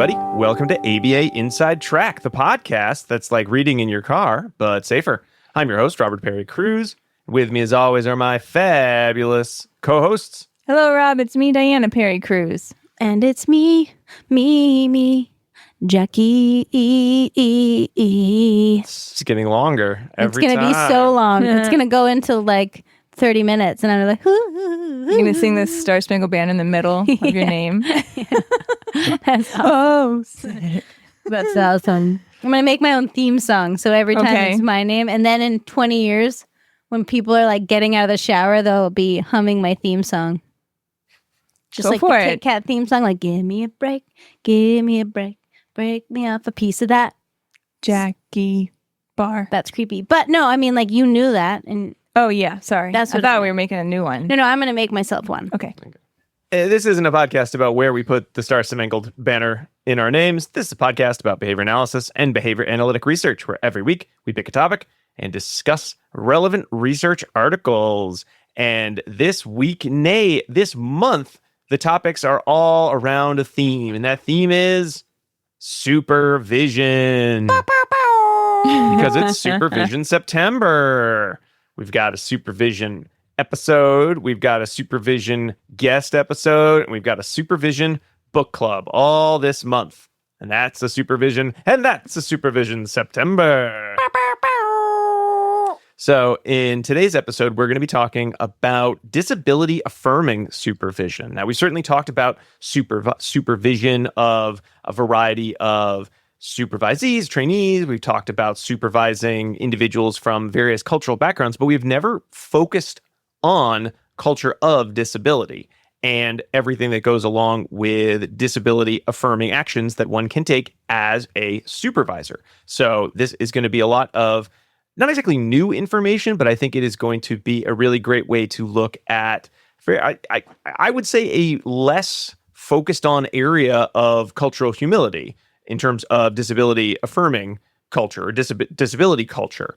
everybody. Welcome to ABA Inside Track, the podcast that's like reading in your car, but safer. I'm your host, Robert Perry Cruz. With me, as always, are my fabulous co-hosts. Hello, Rob. It's me, Diana Perry Cruz. And it's me, Jackie. It's getting longer every time. It's going to be so long. It's going to go into like 30 minutes. And I'm like, You're going to sing this Star Spangled Banner in the middle of your name. That's awesome. That's awesome. I'm going to make my own theme song. So every time it's my name. And then in 20 years, when people are like getting out of the shower, they'll be humming my theme song. Just Go like for the it. Kit Kat theme song, like, give me a break, break me off a piece of that. Jackie Bar. That's creepy. But no, I mean, like, you knew that. And Oh, yeah. Sorry. That's I what thought I we were making a new one. no, I'm going to make myself one. Okay. This isn't a podcast about where we put the Star Spangled Banner in our names. This is a podcast about behavior analysis and behavior analytic research, where every week we pick a topic and discuss relevant research articles. And this month, the topics are all around a theme, and that theme is supervision. Because it's Supervision September. We've got a supervision episode, we've got a supervision guest episode, and we've got a supervision book club all this month. And that's the Supervision September. So in today's episode, we're going to be talking about disability-affirming supervision. Now, we certainly talked about supervision of a variety of supervisees, trainees. We've talked about supervising individuals from various cultural backgrounds, but we've never focused on culture of disability and everything that goes along with disability-affirming actions that one can take as a supervisor. So this is going to be a lot of not exactly new information, but I think it is going to be a really great way to look at, I would say, a less focused on area of cultural humility in terms of disability-affirming culture or disability culture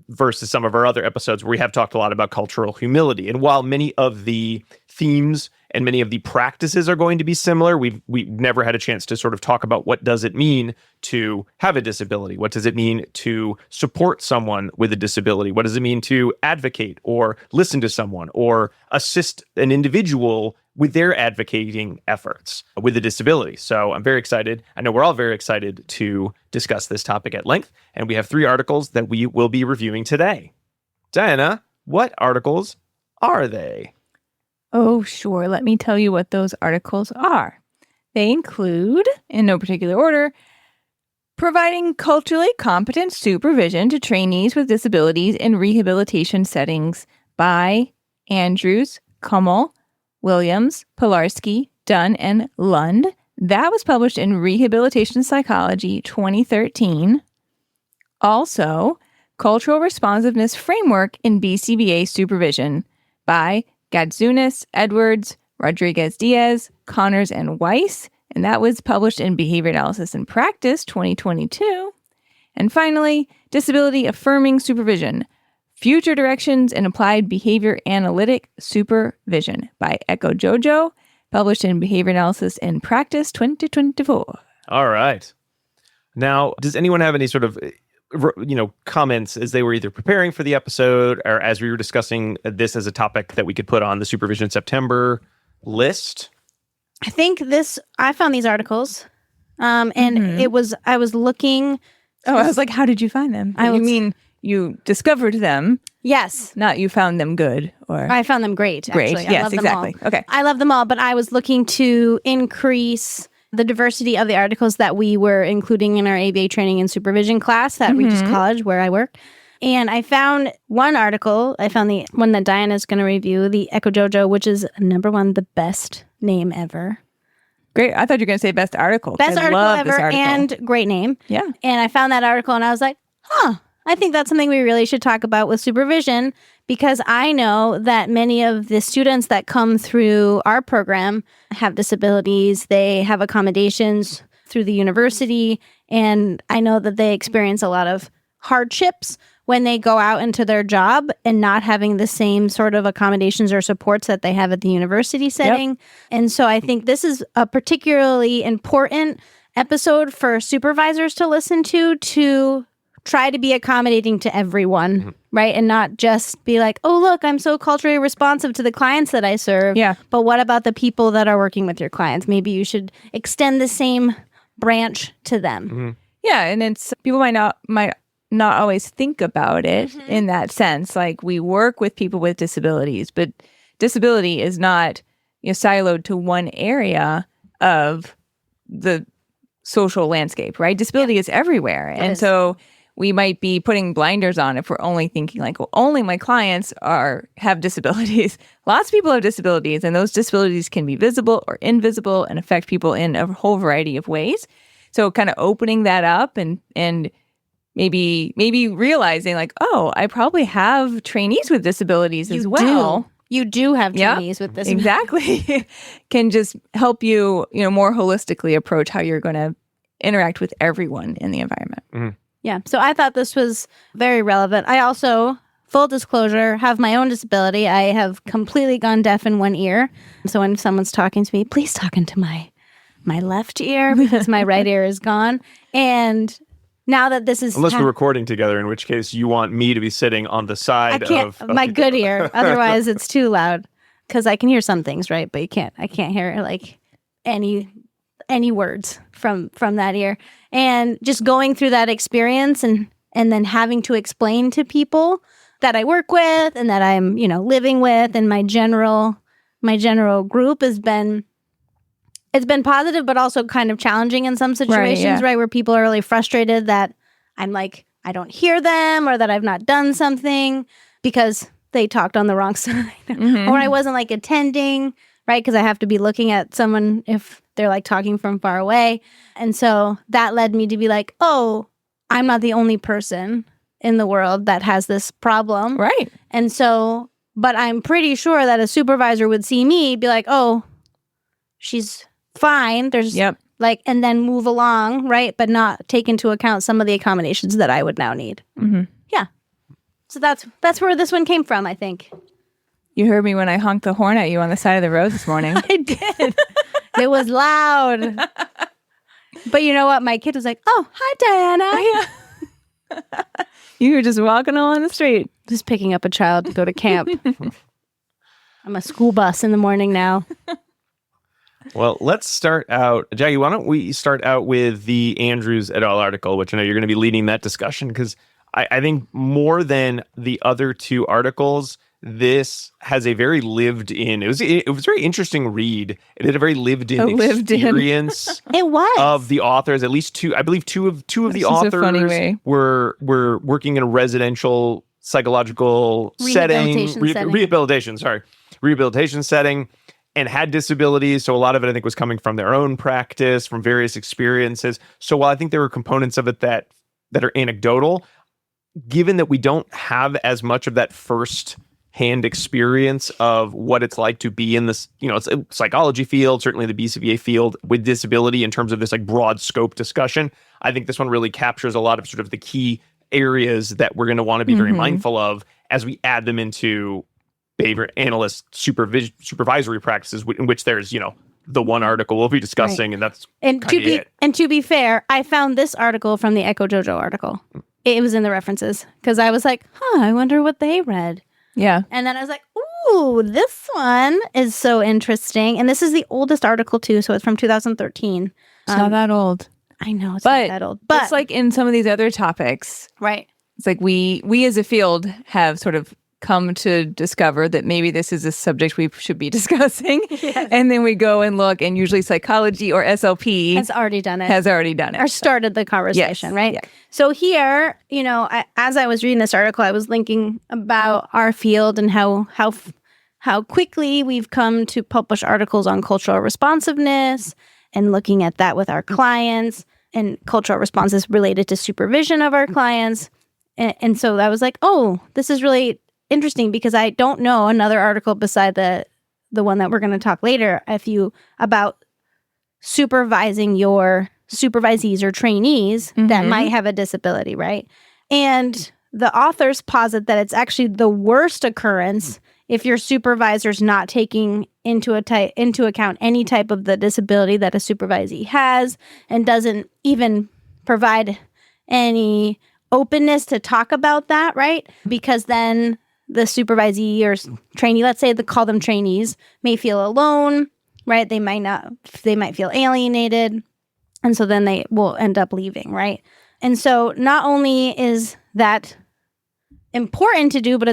versus some of our other episodes where we have talked a lot about cultural humility. And while many of the themes and many of the practices are going to be similar, we've never had a chance to sort of talk about what does it mean to have a disability? What does it mean to support someone with a disability? What does it mean to advocate or listen to someone or assist an individual with their advocating efforts with a disability? So I'm very excited. I know we're all very excited to discuss this topic at length. And we have 3 articles that we will be reviewing today. Diana, what articles are they? Oh, sure. Let me tell you what those articles are. They include, in no particular order, providing culturally competent supervision to trainees with disabilities in rehabilitation settings by Andrews, Kuemmel, Williams, Pilarski, Dunn, and Lund. That was published in Rehabilitation Psychology 2013. Also, Cultural Responsiveness Framework in BCBA Supervision by Gadzunas, Edwards, Rodriguez-Diaz, Connors, and Weiss. And that was published in Behavior Analysis and Practice 2022. And finally, Disability-affirming Supervision, Future Directions in Applied Behavior Analytic Supervision by Ecko Jojo, published in Behavior Analysis and Practice 2024. All right. Now, does anyone have any sort of comments as they were either preparing for the episode or as we were discussing this as a topic that we could put on the Supervision September list? I think I found these articles, and I was looking. Oh, I was like, how did you find them? You mean you discovered them? Yes. Not you found them good or... I found them great, actually. Great, yes, exactly. Okay. I love them all, but I was looking to increase the diversity of the articles that we were including in our ABA training and supervision class at Regis College, where I work. And I found one article. I found the one that Diana's going to review, the Ecko Jojo, which is #1, the best name ever. Great. I thought you were going to say best article. Best article ever and great name. Yeah. And I found that article and I was like, I think that's something we really should talk about with supervision, because I know that many of the students that come through our program have disabilities. They have accommodations through the university. And I know that they experience a lot of hardships when they go out into their job and not having the same sort of accommodations or supports that they have at the university setting. Yep. And so I think this is a particularly important episode for supervisors to listen to try to be accommodating to everyone, right? And not just be like, oh, look, I'm so culturally responsive to the clients that I serve. Yeah. But what about the people that are working with your clients? Maybe you should extend the same branch to them. Yeah, and it's people might not always think about it in that sense. Like we work with people with disabilities, but disability is not siloed to one area of the social landscape, right? Disability is everywhere. And so we might be putting blinders on if we're only thinking like, well, only my clients have disabilities. Lots of people have disabilities, and those disabilities can be visible or invisible and affect people in a whole variety of ways. So kind of opening that up and maybe realizing like, oh, I probably have trainees with disabilities as well. You do have trainees with this. Exactly. Can just help you, more holistically approach how you're going to interact with everyone in the environment. Yeah. So I thought this was very relevant. I also, full disclosure, have my own disability. I have completely gone deaf in one ear. So when someone's talking to me, please talk into my left ear because my right ear is gone. And now that this is... Unless we're recording together, in which case you want me to be sitting on the side of my good ear. Otherwise, it's too loud because I can hear some things, right? But I can't hear like any words from that ear. And just going through that experience and then having to explain to people that I work with and that I'm, living with, and my general group has been... It's been positive, but also kind of challenging in some situations, right? Where people are really frustrated that I'm like, I don't hear them, or that I've not done something because they talked on the wrong side, or I wasn't like attending, right? Because I have to be looking at someone if they're like talking from far away. And so that led me to be like, oh, I'm not the only person in the world that has this problem. Right. And so, but I'm pretty sure that a supervisor would see me, be like, oh, she's fine. There's like, and then move along, right? But not take into account some of the accommodations that I would now need. Yeah. So that's where this one came from, I think. You heard me when I honked the horn at you on the side of the road this morning. I did. It was loud. But you know what? My kid was like, oh, hi, Diana. You were just walking along the street. Just picking up a child to go to camp. I'm a school bus in the morning now. Well, let's start out. Jackie, why don't we start out with the Andrews et al. Article, which I know you're going to be leading that discussion, because I think more than the other two articles, this has a very lived-in. It was a very interesting read. It had a very lived-in experience. It was of the authors. At least two. I believe two of the authors were working in a residential psychological rehabilitation setting, and had disabilities. So a lot of it, I think, was coming from their own practice, from various experiences. So while I think there were components of it that are anecdotal, given that we don't have as much of that first-hand experience of what it's like to be in this, it's a psychology field, certainly the BCBA field with disability in terms of this like broad scope discussion, I think this one really captures a lot of sort of the key areas that we're going to want to be very mindful of as we add them into behavior analyst supervisory practices, in which there's, the one article we'll be discussing, and that's it. And to be fair, I found this article from the Ecko Jojo article. It was in the references because I was like, I wonder what they read. Yeah. And then I was like, ooh, this one is so interesting. And this is the oldest article too, so it's from 2013. It's not that old. I know it's not that old. But it's like in some of these other topics. Right. It's like we as a field have sort of come to discover that maybe this is a subject we should be discussing. Yes. And then we go and look, and usually psychology or SLP has already done it. Or started the conversation, right? Yeah. So here, as I was reading this article, I was thinking about our field and how quickly we've come to publish articles on cultural responsiveness and looking at that with our clients and cultural responses related to supervision of our clients. And so I was like, oh, this is really interesting because I don't know another article beside the one that we're going to talk later about supervising your supervisees or trainees that might have a disability, right? And the authors posit that it's actually the worst occurrence if your supervisor's not taking into account any type of the disability that a supervisee has and doesn't even provide any openness to talk about that, right? Because then the supervisee or trainee, let's say call them trainees, may feel alone, right? They might feel alienated. And so then they will end up leaving, right? And so not only is that important to do, but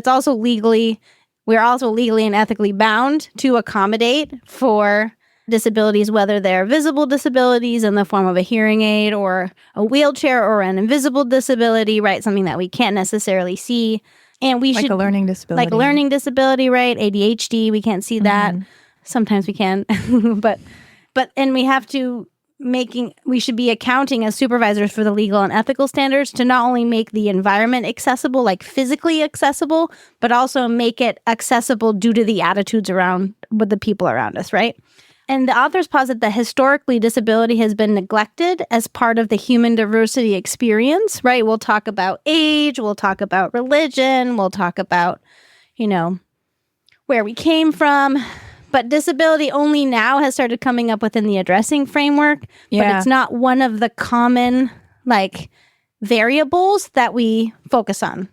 we're also legally and ethically bound to accommodate for disabilities, whether they're visible disabilities in the form of a hearing aid or a wheelchair or an invisible disability, right? Something that we can't necessarily see. And we like a learning disability. Like a learning disability, right? ADHD, we can't see that. Sometimes we can, but we have to we should be accounting as supervisors for the legal and ethical standards to not only make the environment accessible, like physically accessible, but also make it accessible due to the attitudes around with the people around us, right? And the authors posit that historically disability has been neglected as part of the human diversity experience, right? We'll talk about age, we'll talk about religion, we'll talk about, where we came from. But disability only now has started coming up within the addressing framework. Yeah. But it's not one of the common variables that we focus on.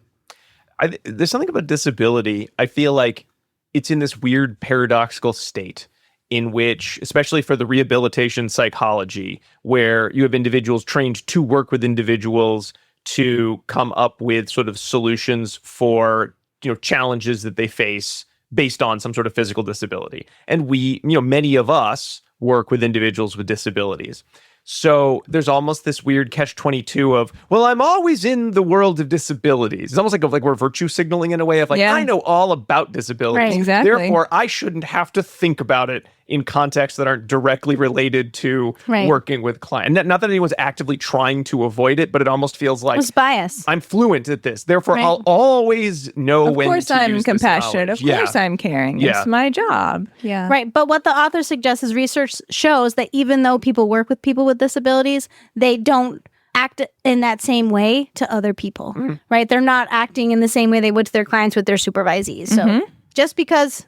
There's something about disability. I feel like it's in this weird paradoxical state in which, especially for the rehabilitation psychology, where you have individuals trained to work with individuals to come up with sort of solutions for, challenges that they face based on some sort of physical disability. And we, many of us work with individuals with disabilities. So there's almost this weird catch-22 of, well, I'm always in the world of disabilities. It's almost like we're virtue signaling in a way of I know all about disabilities. Right, exactly. Therefore, I shouldn't have to think about it in contexts that aren't directly related to working with clients. Not that anyone's actively trying to avoid it, but it almost feels like it's bias. I'm fluent at this. Therefore, I'll always know when to use this knowledge. Of course I'm compassionate. Of course I'm caring. Yeah. It's my job. Yeah. Right. But what the author suggests is research shows that even though people work with people with disabilities, they don't act in that same way to other people, right? They're not acting in the same way they would to their clients with their supervisees. So just because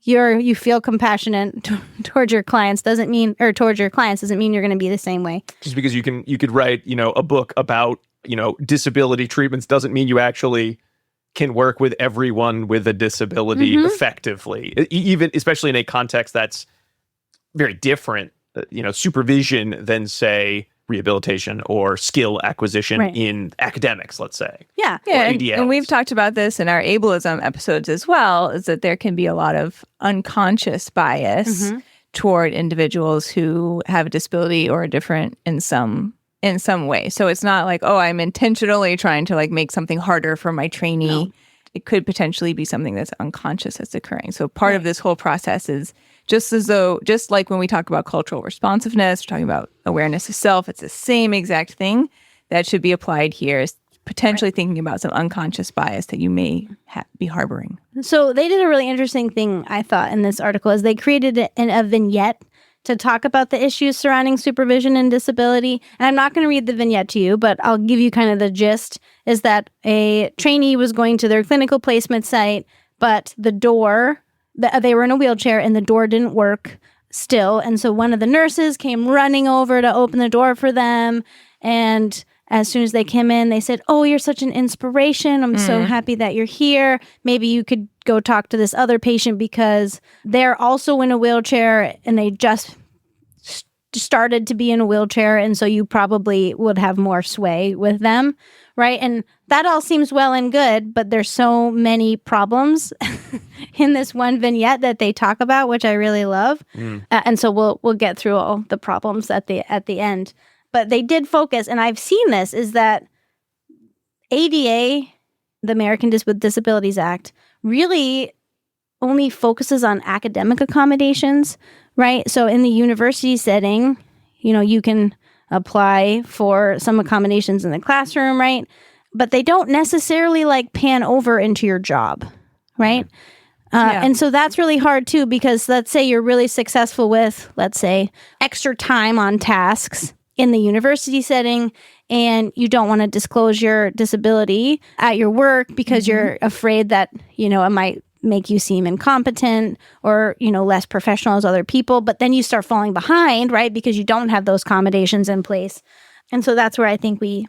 you feel compassionate towards your clients doesn't mean you're going to be the same way. Just because you could write, a book about, disability treatments doesn't mean you actually can work with everyone with a disability effectively, even especially in a context that's very different, supervision than, say, rehabilitation or skill acquisition in academics, let's say. Yeah. And we've talked about this in our ableism episodes as well, is that there can be a lot of unconscious bias toward individuals who have a disability or are different in some way. So it's not like, oh, I'm intentionally trying to make something harder for my trainee. No. It could potentially be something that's unconscious that's occurring. So part of this whole process is just like when we talk about cultural responsiveness, we're talking about awareness of self, it's the same exact thing that should be applied here, is potentially thinking about some unconscious bias that you may be harboring. So they did a really interesting thing, I thought, in this article, is they created a vignette to talk about the issues surrounding supervision and disability. And I'm not going to read the vignette to you, but I'll give you kind of the gist, is that a trainee was going to their clinical placement site, but the door, they were in a wheelchair and the door didn't work still. And so one of the nurses came running over to open the door for them. And as soon as they came in, they said, "Oh, you're such an inspiration. I'm so happy that you're here. Maybe you could go talk to this other patient because they're also in a wheelchair and they just started to be in a wheelchair. And so you probably would have more sway with them." Right. And that all seems well and good, but there's so many problems in this one vignette that they talk about, which I really love. And so we'll get through all the problems at the end. But they did focus, and I've seen this, is that ADA, the Americans with Disabilities Act, really only focuses on academic accommodations, right? So in the university setting, you can apply for some accommodations in the classroom, right? But they don't necessarily pan over into your job, right? And so that's really hard too, because let's say you're really successful with, let's say, extra time on tasks in the university setting, and you don't want to disclose your disability at your work because you're afraid that, it might make you seem incompetent or, less professional as other people. But then you start falling behind, right? Because you don't have those accommodations in place. And so that's where I think we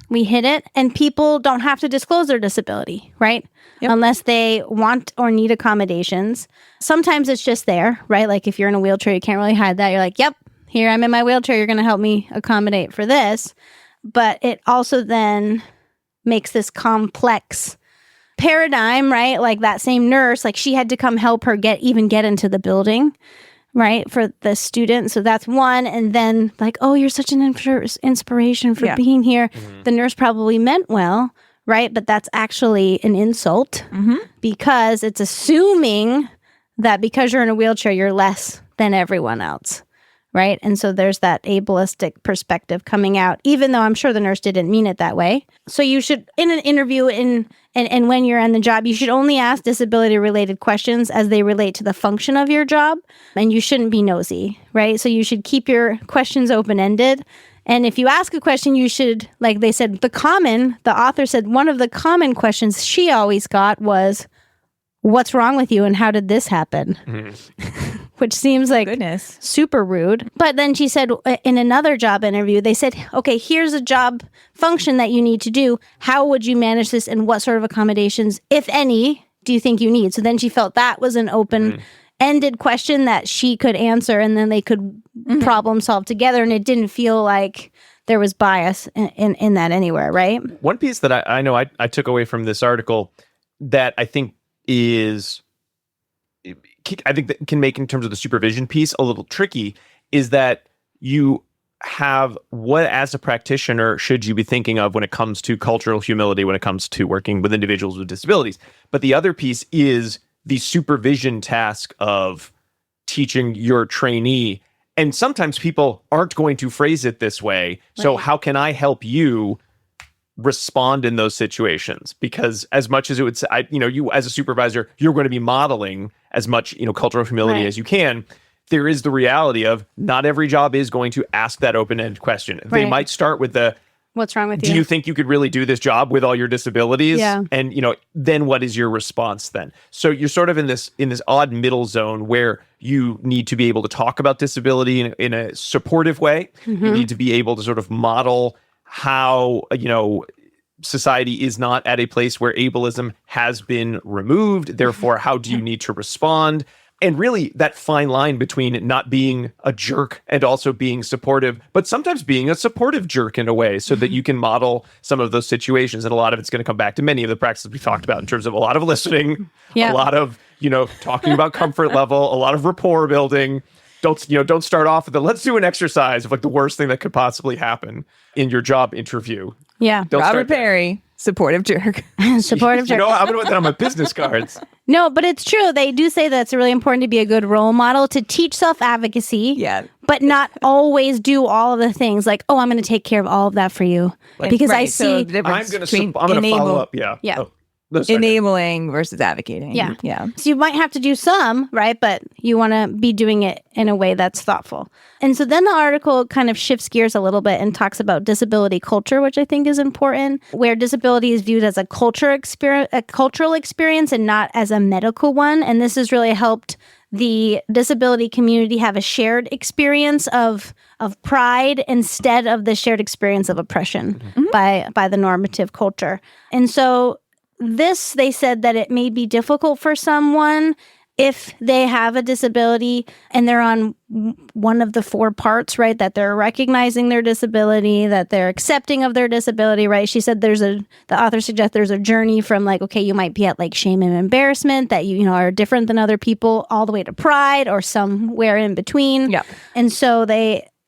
hit it. And people don't have to disclose their disability, right? Yep. Unless they want or need accommodations. Sometimes it's just there, right? Like if you're in a wheelchair, you can't really hide that. You're like, yep, here I'm in my wheelchair. You're going to help me accommodate for this. But it also then makes this complex paradigm, right? Like that same nurse, like she had to come help her get into the building, right? For the student. So that's one. And then like, oh, you're such an inspiration for being here. Mm-hmm. The nurse probably meant well, right? But that's actually an insult because it's assuming that because you're in a wheelchair, you're less than everyone else. Right. And so there's that ableistic perspective coming out, even though I'm sure the nurse didn't mean it that way. So you should, in an interview and when you're on the job, you should only ask disability related questions as they relate to the function of your job. And you shouldn't be nosy. Right. So you should keep your questions open ended. And if you ask a question, you should, like they said, the author said one of the common questions she always got was, what's wrong with you and how did this happen? Which seems like super rude. But then she said in another job interview, they said, okay, here's a job function that you need to do. How would you manage this and what sort of accommodations, if any, do you think you need? So then she felt that was an open-ended question that she could answer and then they could problem solve together. And it didn't feel like there was bias in that anywhere, right? One piece that I know I took away from this article that I think that can make in terms of the supervision piece a little tricky is that you have what as a practitioner should you be thinking of when it comes to cultural humility, when it comes to working with individuals with disabilities. But the other piece is the supervision task of teaching your trainee. And sometimes people aren't going to phrase it this way. Right. So how can I help you respond in those situations? Because as much as it would say, you as a supervisor, you're going to be modeling as much, cultural humility as you can. There is the reality of not every job is going to ask that open-ended question. Right. They might start with what's wrong with you? Do you think you could really do this job with all your disabilities? Yeah. And, then what is your response then? So you're sort of in this odd middle zone where you need to be able to talk about disability in a supportive way. Mm-hmm. You need to be able to sort of model how, society is not at a place where ableism has been removed. Therefore, how do you need to respond? And really that fine line between not being a jerk and also being supportive, but sometimes being a supportive jerk in a way so that you can model some of those situations. And a lot of it's going to come back to many of the practices we've talked about in terms of a lot of listening, a lot of, talking about comfort level, a lot of rapport building. Don't start off with let's do an exercise of like the worst thing that could possibly happen in your job interview. Yeah. Robert Perry, supportive jerk. Supportive jerk. I'm going to put that on my business cards. No, but it's true. They do say that it's really important to be a good role model, to teach self-advocacy, but not always do all of the things like, oh, I'm going to take care of all of that for you. Because I see... I'm going to follow up. Yeah. Oh. Enabling versus advocating. Yeah. So you might have to do some, right? But you want to be doing it in a way that's thoughtful. And so then the article kind of shifts gears a little bit and talks about disability culture, which I think is important, where disability is viewed as a cultural experience and not as a medical one. And this has really helped the disability community have a shared experience of pride instead of the shared experience of oppression by the normative culture. And so they said that it may be difficult for someone if they have a disability and they're on one of the four parts, right? That they're recognizing their disability, that they're accepting of their disability, right? She said the author suggests there's a journey from like, okay, you might be at like shame and embarrassment that you are different than other people all the way to pride or somewhere in between. Yeah. And so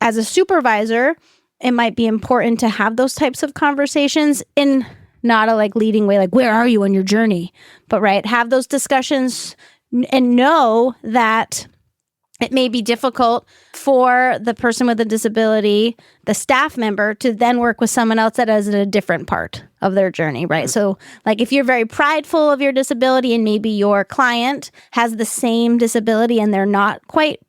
as a supervisor, it might be important to have those types of conversations in not a like leading way, like, where are you on your journey? But right, have those discussions and know that it may be difficult for the person with a disability, the staff member, to then work with someone else that is at a different part of their journey, right? So like if you're very prideful of your disability and maybe your client has the same disability and they're not quite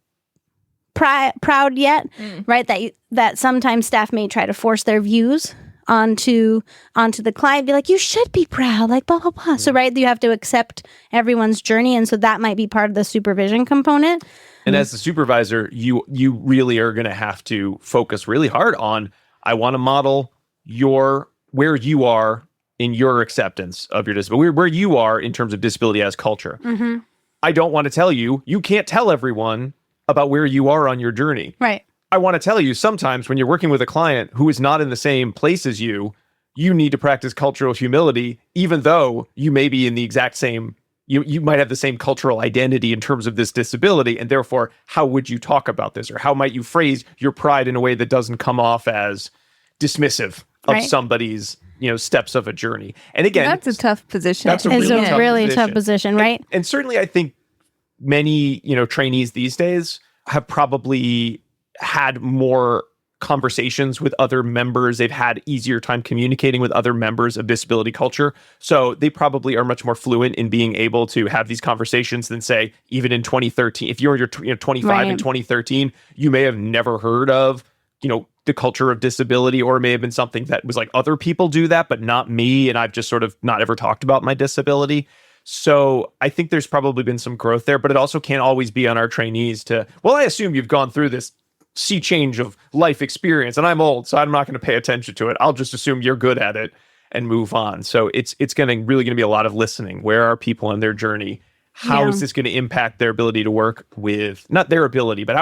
proud yet, right? That sometimes staff may try to force their views onto the client, be like, you should be proud, like blah, blah, blah. So, right, you have to accept everyone's journey. And so that might be part of the supervision component. And as the supervisor, you really are going to have to focus really hard on, I want to model where you are in your acceptance of your disability, where you are in terms of disability as culture. Mm-hmm. I don't want to tell you can't tell everyone about where you are on your journey. Right. I want to tell you sometimes when you're working with a client who is not in the same place as you need to practice cultural humility, even though you may be in the exact same, you might have the same cultural identity in terms of this disability. And therefore, how would you talk about this? Or how might you phrase your pride in a way that doesn't come off as dismissive of somebody's, steps of a journey? And again, that's a tough position. That's a really tough position, right? And certainly I think many, trainees these days have probably had more conversations with other members. They've had easier time communicating with other members of disability culture. So they probably are much more fluent in being able to have these conversations than, say, even in 2013. If you're 25 in 2013, you may have never heard of, the culture of disability, or it may have been something that was like, other people do that, but not me. And I've just sort of not ever talked about my disability. So I think there's probably been some growth there, but it also can't always be on our trainees to, well, I assume you've gone through this sea change of life experience and I'm old, so I'm not going to pay attention to it. I'll just assume you're good at it and move on. So it's really going to be a lot of listening. Where are people on their journey? How is this going to impact their ability to work with, not their ability, but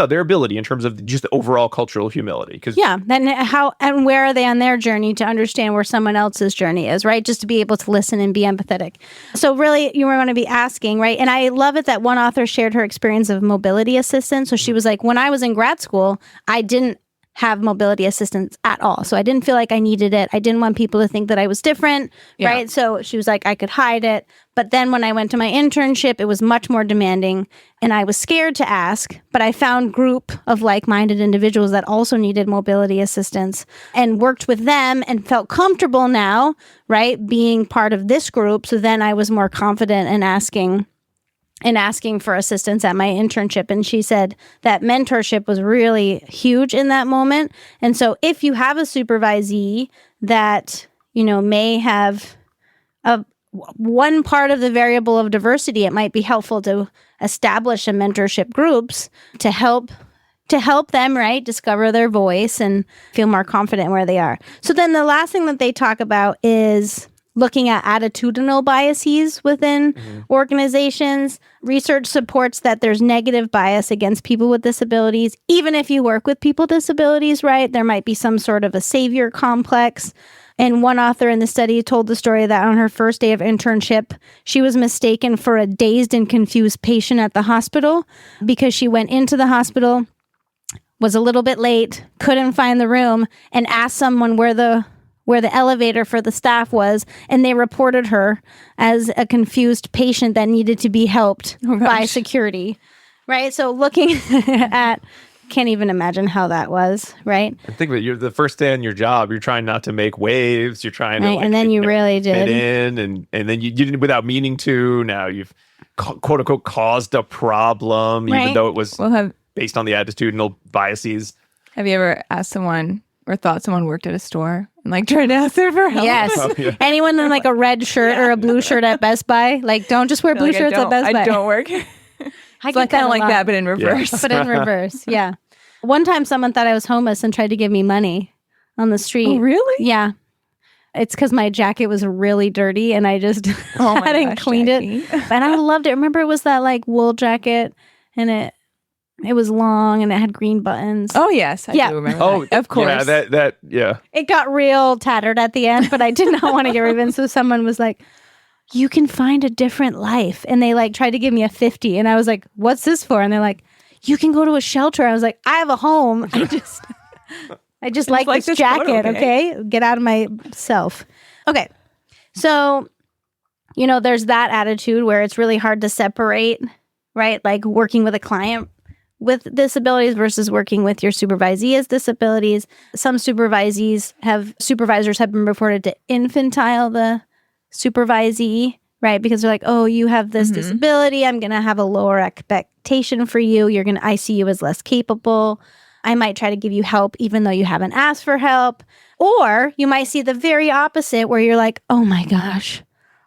their ability in terms of just the overall cultural humility. Then how and where are they on their journey to understand where someone else's journey is, right? Just to be able to listen and be empathetic. So really, you want to be asking, right? And I love it that one author shared her experience of mobility assistance. So she was like, when I was in grad school, I didn't have mobility assistance at all. So I didn't feel like I needed it. I didn't want people to think that I was different, right? So she was like, I could hide it. But then when I went to my internship, it was much more demanding and I was scared to ask, but I found a group of like-minded individuals that also needed mobility assistance and worked with them and felt comfortable now, right? Being part of this group. So then I was more confident in asking for assistance at my internship. And she said that mentorship was really huge in that moment. And so if you have a supervisee that, may have one part of the variable of diversity, it might be helpful to establish a mentorship groups to help them, right, discover their voice and feel more confident where they are. So then the last thing that they talk about is looking at attitudinal biases within organizations. Research supports that there's negative bias against people with disabilities. Even if you work with people with disabilities, right, there might be some sort of a savior complex. And one author in the study told the story that on her first day of internship, she was mistaken for a dazed and confused patient at the hospital because she went into the hospital, was a little bit late, couldn't find the room, and asked someone where the elevator for the staff was, and they reported her as a confused patient that needed to be helped by security, right? So looking at, can't even imagine how that was, right? I think that you're the first day on your job, you're trying not to make waves, you're trying to, and then you really did fit in, and then you didn't without meaning to. Now you've quote unquote caused a problem, even though it was based on the attitudinal biases. Have you ever asked someone or thought someone worked at a store and tried to ask them for help? Yes. Oh, yeah. Anyone in a red shirt or a blue shirt at Best Buy, don't just wear blue shirts at Best Buy. I don't work. It's kind of like that, but in reverse. Yeah. But in reverse, yeah. One time someone thought I was homeless and tried to give me money on the street. Oh, really? Yeah. It's because my jacket was really dirty and I just hadn't cleaned it. And I loved it. Remember it was that wool jacket and it was long and it had green buttons. Oh, yes. I do remember that. Of course. Yeah. It got real tattered at the end, but I did not want to get rid of it. So someone was like, you can find a different life. And they tried to give me a 50. And I was like, what's this for? And they're like, you can go to a shelter. I was like, I have a home. I just like this jacket. Photo, okay? Get out of myself. Okay. So, there's that attitude where it's really hard to separate, right? Like working with a client with disabilities versus working with your supervisee as disabilities. Some supervisors have been reported to infantile the supervisee, right? Because they're like, oh, you have this disability. I'm going to have a lower expectation for you. I see you as less capable. I might try to give you help even though you haven't asked for help. Or you might see the very opposite where you're like, oh my gosh,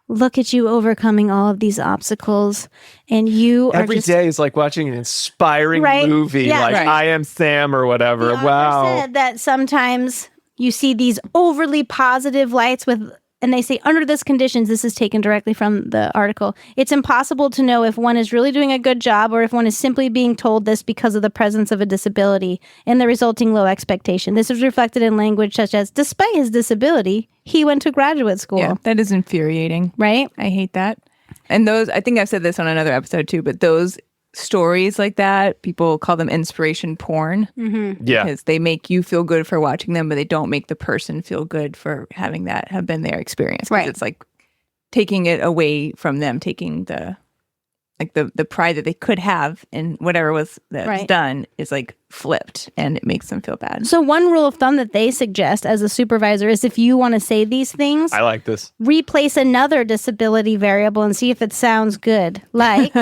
look at you overcoming all of these obstacles. And you are Every just... day is like watching an inspiring Right? movie, Yeah. like Right. I Am Sam or whatever. The author Wow. said that sometimes you see these overly positive lights and they say under this conditions, this is taken directly from the article, it's impossible to know if one is really doing a good job or if one is simply being told this because of the presence of a disability and the resulting low expectation. This is reflected in language such as, despite his disability, he went to graduate school. Yeah, that is infuriating. Right? I hate that. And those, I think I've said this on another episode too, but those stories like that, people call them inspiration porn. Mm-hmm. Yeah. Because they make you feel good for watching them, but they don't make the person feel good for having that have been their experience. 'Cause Right. it's like taking it away from them, taking the pride that they could have in whatever was that's Right. done is like flipped, and it makes them feel bad. So one rule of thumb that they suggest as a supervisor is if you want to say these things, I like this. replace another disability variable and see if it sounds good. Like,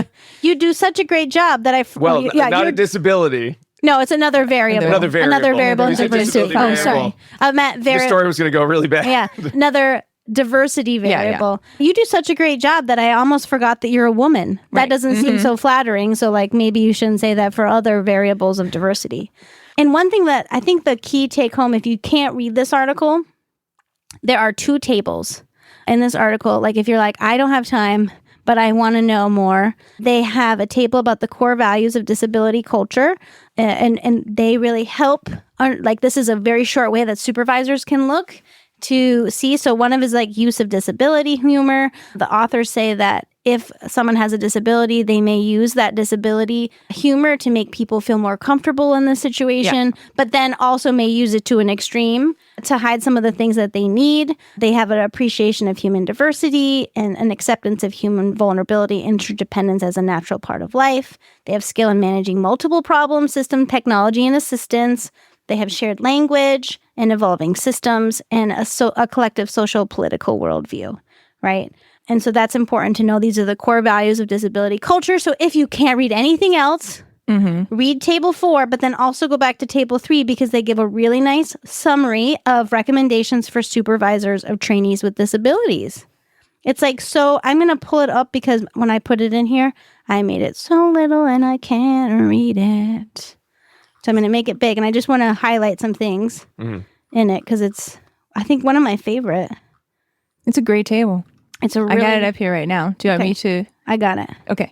you do such a great job that Well, not you're- a disability. No, it's another variable. Another variable. Another variable in You said diversity. disability Oh, sorry. variable. I meant The variable. story was going to go really bad. Yeah, another diversity Yeah, yeah. variable. You do such a great job that I almost forgot that you're a woman. That Right. doesn't seem so flattering. So, like, maybe you shouldn't say that for other variables of diversity. And one thing that I think the key take home, if you can't read this article, there are 2 tables in this article. Like, if you're like, I don't have time, but I want to know more, they have a table about the core values of disability culture, and they really help. Like, this is a very short way that supervisors can look to see. So one of is like use of disability humor. The authors say that if someone has a disability, they may use that disability humor to make people feel more comfortable in the situation, but then also may use it to an extreme to hide some of the things that they need. They have an appreciation of human diversity and an acceptance of human vulnerability, interdependence as a natural part of life. They have skill in managing multiple problem system technology and assistance. They have shared language and evolving systems and a collective social political worldview, right? And so that's important to know. These are the core values of disability culture. So if you can't read anything else, read table 4, but then also go back to table 3 because they give a really nice summary of recommendations for supervisors of trainees with disabilities. It's like, so I'm going to pull it up because when I put it in here, I made it so little and I can't read it. So I'm going to make it big, and I just want to highlight some things in it because it's, I think, one of my favorite. It's a great table. It's a really, I got it up here right now. Do you want me to? I got it. Okay.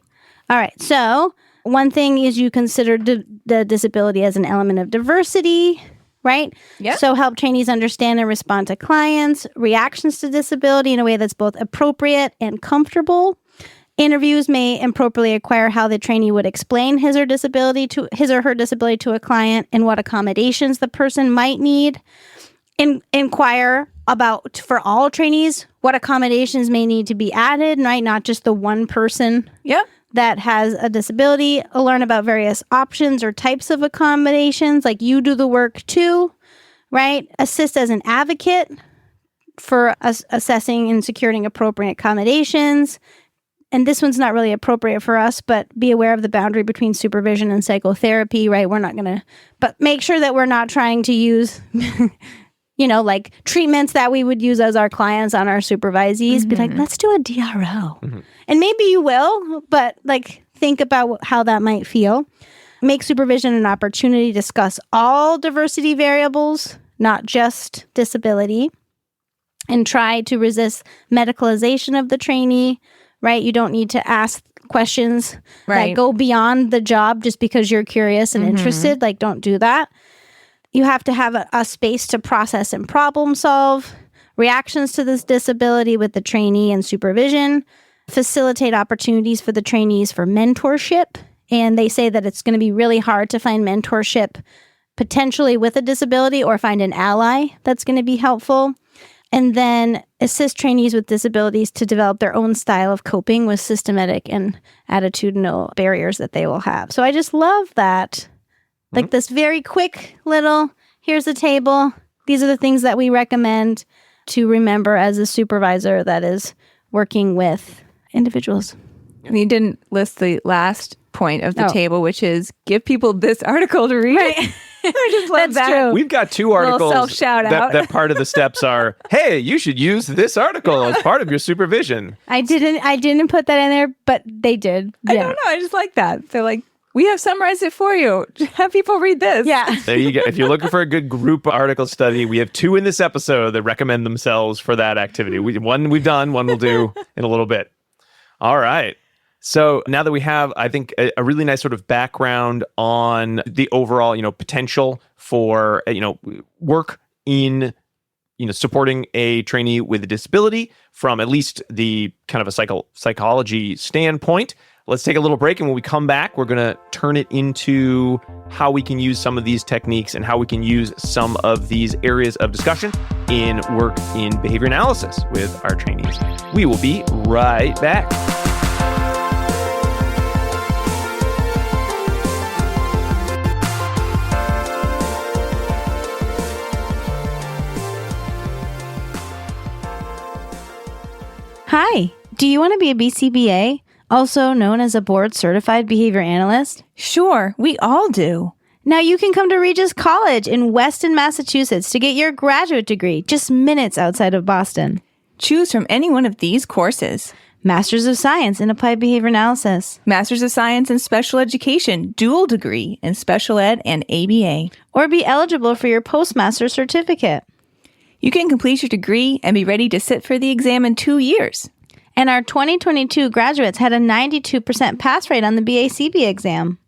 All right. So one thing is you consider the disability as an element of diversity, right? Yep. So help trainees understand and respond to clients' reactions to disability in a way that's both appropriate and comfortable. Interviews may appropriately inquire how the trainee would explain his or her disability to a client and what accommodations the person might need. Inquire about, for all trainees, what accommodations may need to be added, right? Not just the one person that has a disability. Learn about various options or types of accommodations, like you do the work too, right? Assist as an advocate for assessing and securing appropriate accommodations. And this one's not really appropriate for us, but be aware of the boundary between supervision and psychotherapy, right? We're not going to, but make sure that we're not trying to use, like treatments that we would use as our clients on our supervisees. Be like, let's do a DRO. And maybe you will, but like, think about how that might feel. Make supervision an opportunity to discuss all diversity variables, not just disability, and try to resist medicalization of the trainee. Right? You don't need to ask questions that go beyond the job just because you're curious and interested. Like, don't do that. You have to have a space to process and problem solve reactions to this disability with the trainee and supervision. Facilitate opportunities for the trainees for mentorship. And they say that it's going to be really hard to find mentorship potentially with a disability or find an ally that's going to be helpful. And then assist trainees with disabilities to develop their own style of coping with systematic and attitudinal barriers that they will have. So I just love that. Like this very quick little, here's a table. These are the things that we recommend to remember as a supervisor that is working with individuals. And you didn't list the last point of the table, which is give people this article to read. Right. I just love That's that. true. We've got two Little articles self-shout out. that part of the steps are, hey, you should use this article as part of your supervision. I didn't put that in there, but they did. I Yeah. don't know. I just like that. They're like, we have summarized it for you. Have people read this. Yeah. There you go. If you're looking for a good group article study, we have two in this episode that recommend themselves for that activity. One we've done, one we'll do in a little bit. All right. So now that we have, I think, a really nice sort of background on the overall, potential for, work in, supporting a trainee with a disability from at least the kind of a psychology standpoint, let's take a little break. And when we come back, we're going to turn it into how we can use some of these techniques and how we can use some of these areas of discussion in work in behavior analysis with our trainees. We will be right back. Hi. Do you want to be a BCBA, also known as a board certified behavior analyst? Sure. We all do. Now you can come to Regis College in Weston, Massachusetts to get your graduate degree just minutes outside of Boston. Choose from any one of these courses. Masters of Science in Applied Behavior Analysis. Masters of Science in Special Education, dual degree in Special Ed and ABA. Or be eligible for your postmaster certificate. You can complete your degree and be ready to sit for the exam in 2 years. And our 2022 graduates had a 92% pass rate on the BACB exam.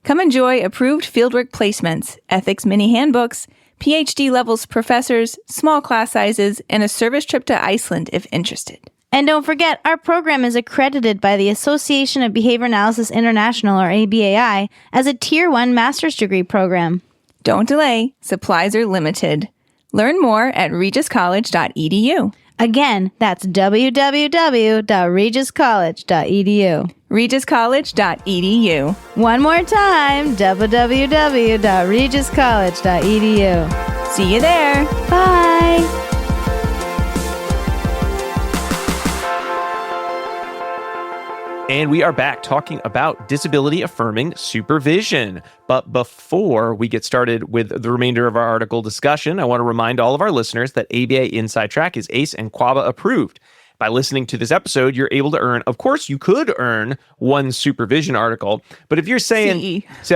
Come enjoy approved fieldwork placements, ethics mini handbooks, PhD levels professors, small class sizes, and a service trip to Iceland if interested. And don't forget, our program is accredited by the Association of Behavior Analysis International, or ABAI, as a Tier 1 master's degree program. Don't delay. Supplies are limited. Learn more at regiscollege.edu. Again, that's www.regiscollege.edu. regiscollege.edu. One more time, www.regiscollege.edu. See you there. Bye. And we are back talking about disability-affirming supervision. But before we get started with the remainder of our article discussion, I want to remind all of our listeners that ABA Inside Track is ACE and QABA approved. By listening to this episode, you're able to earn, of course, you could earn one supervision article. But if you're saying, CE.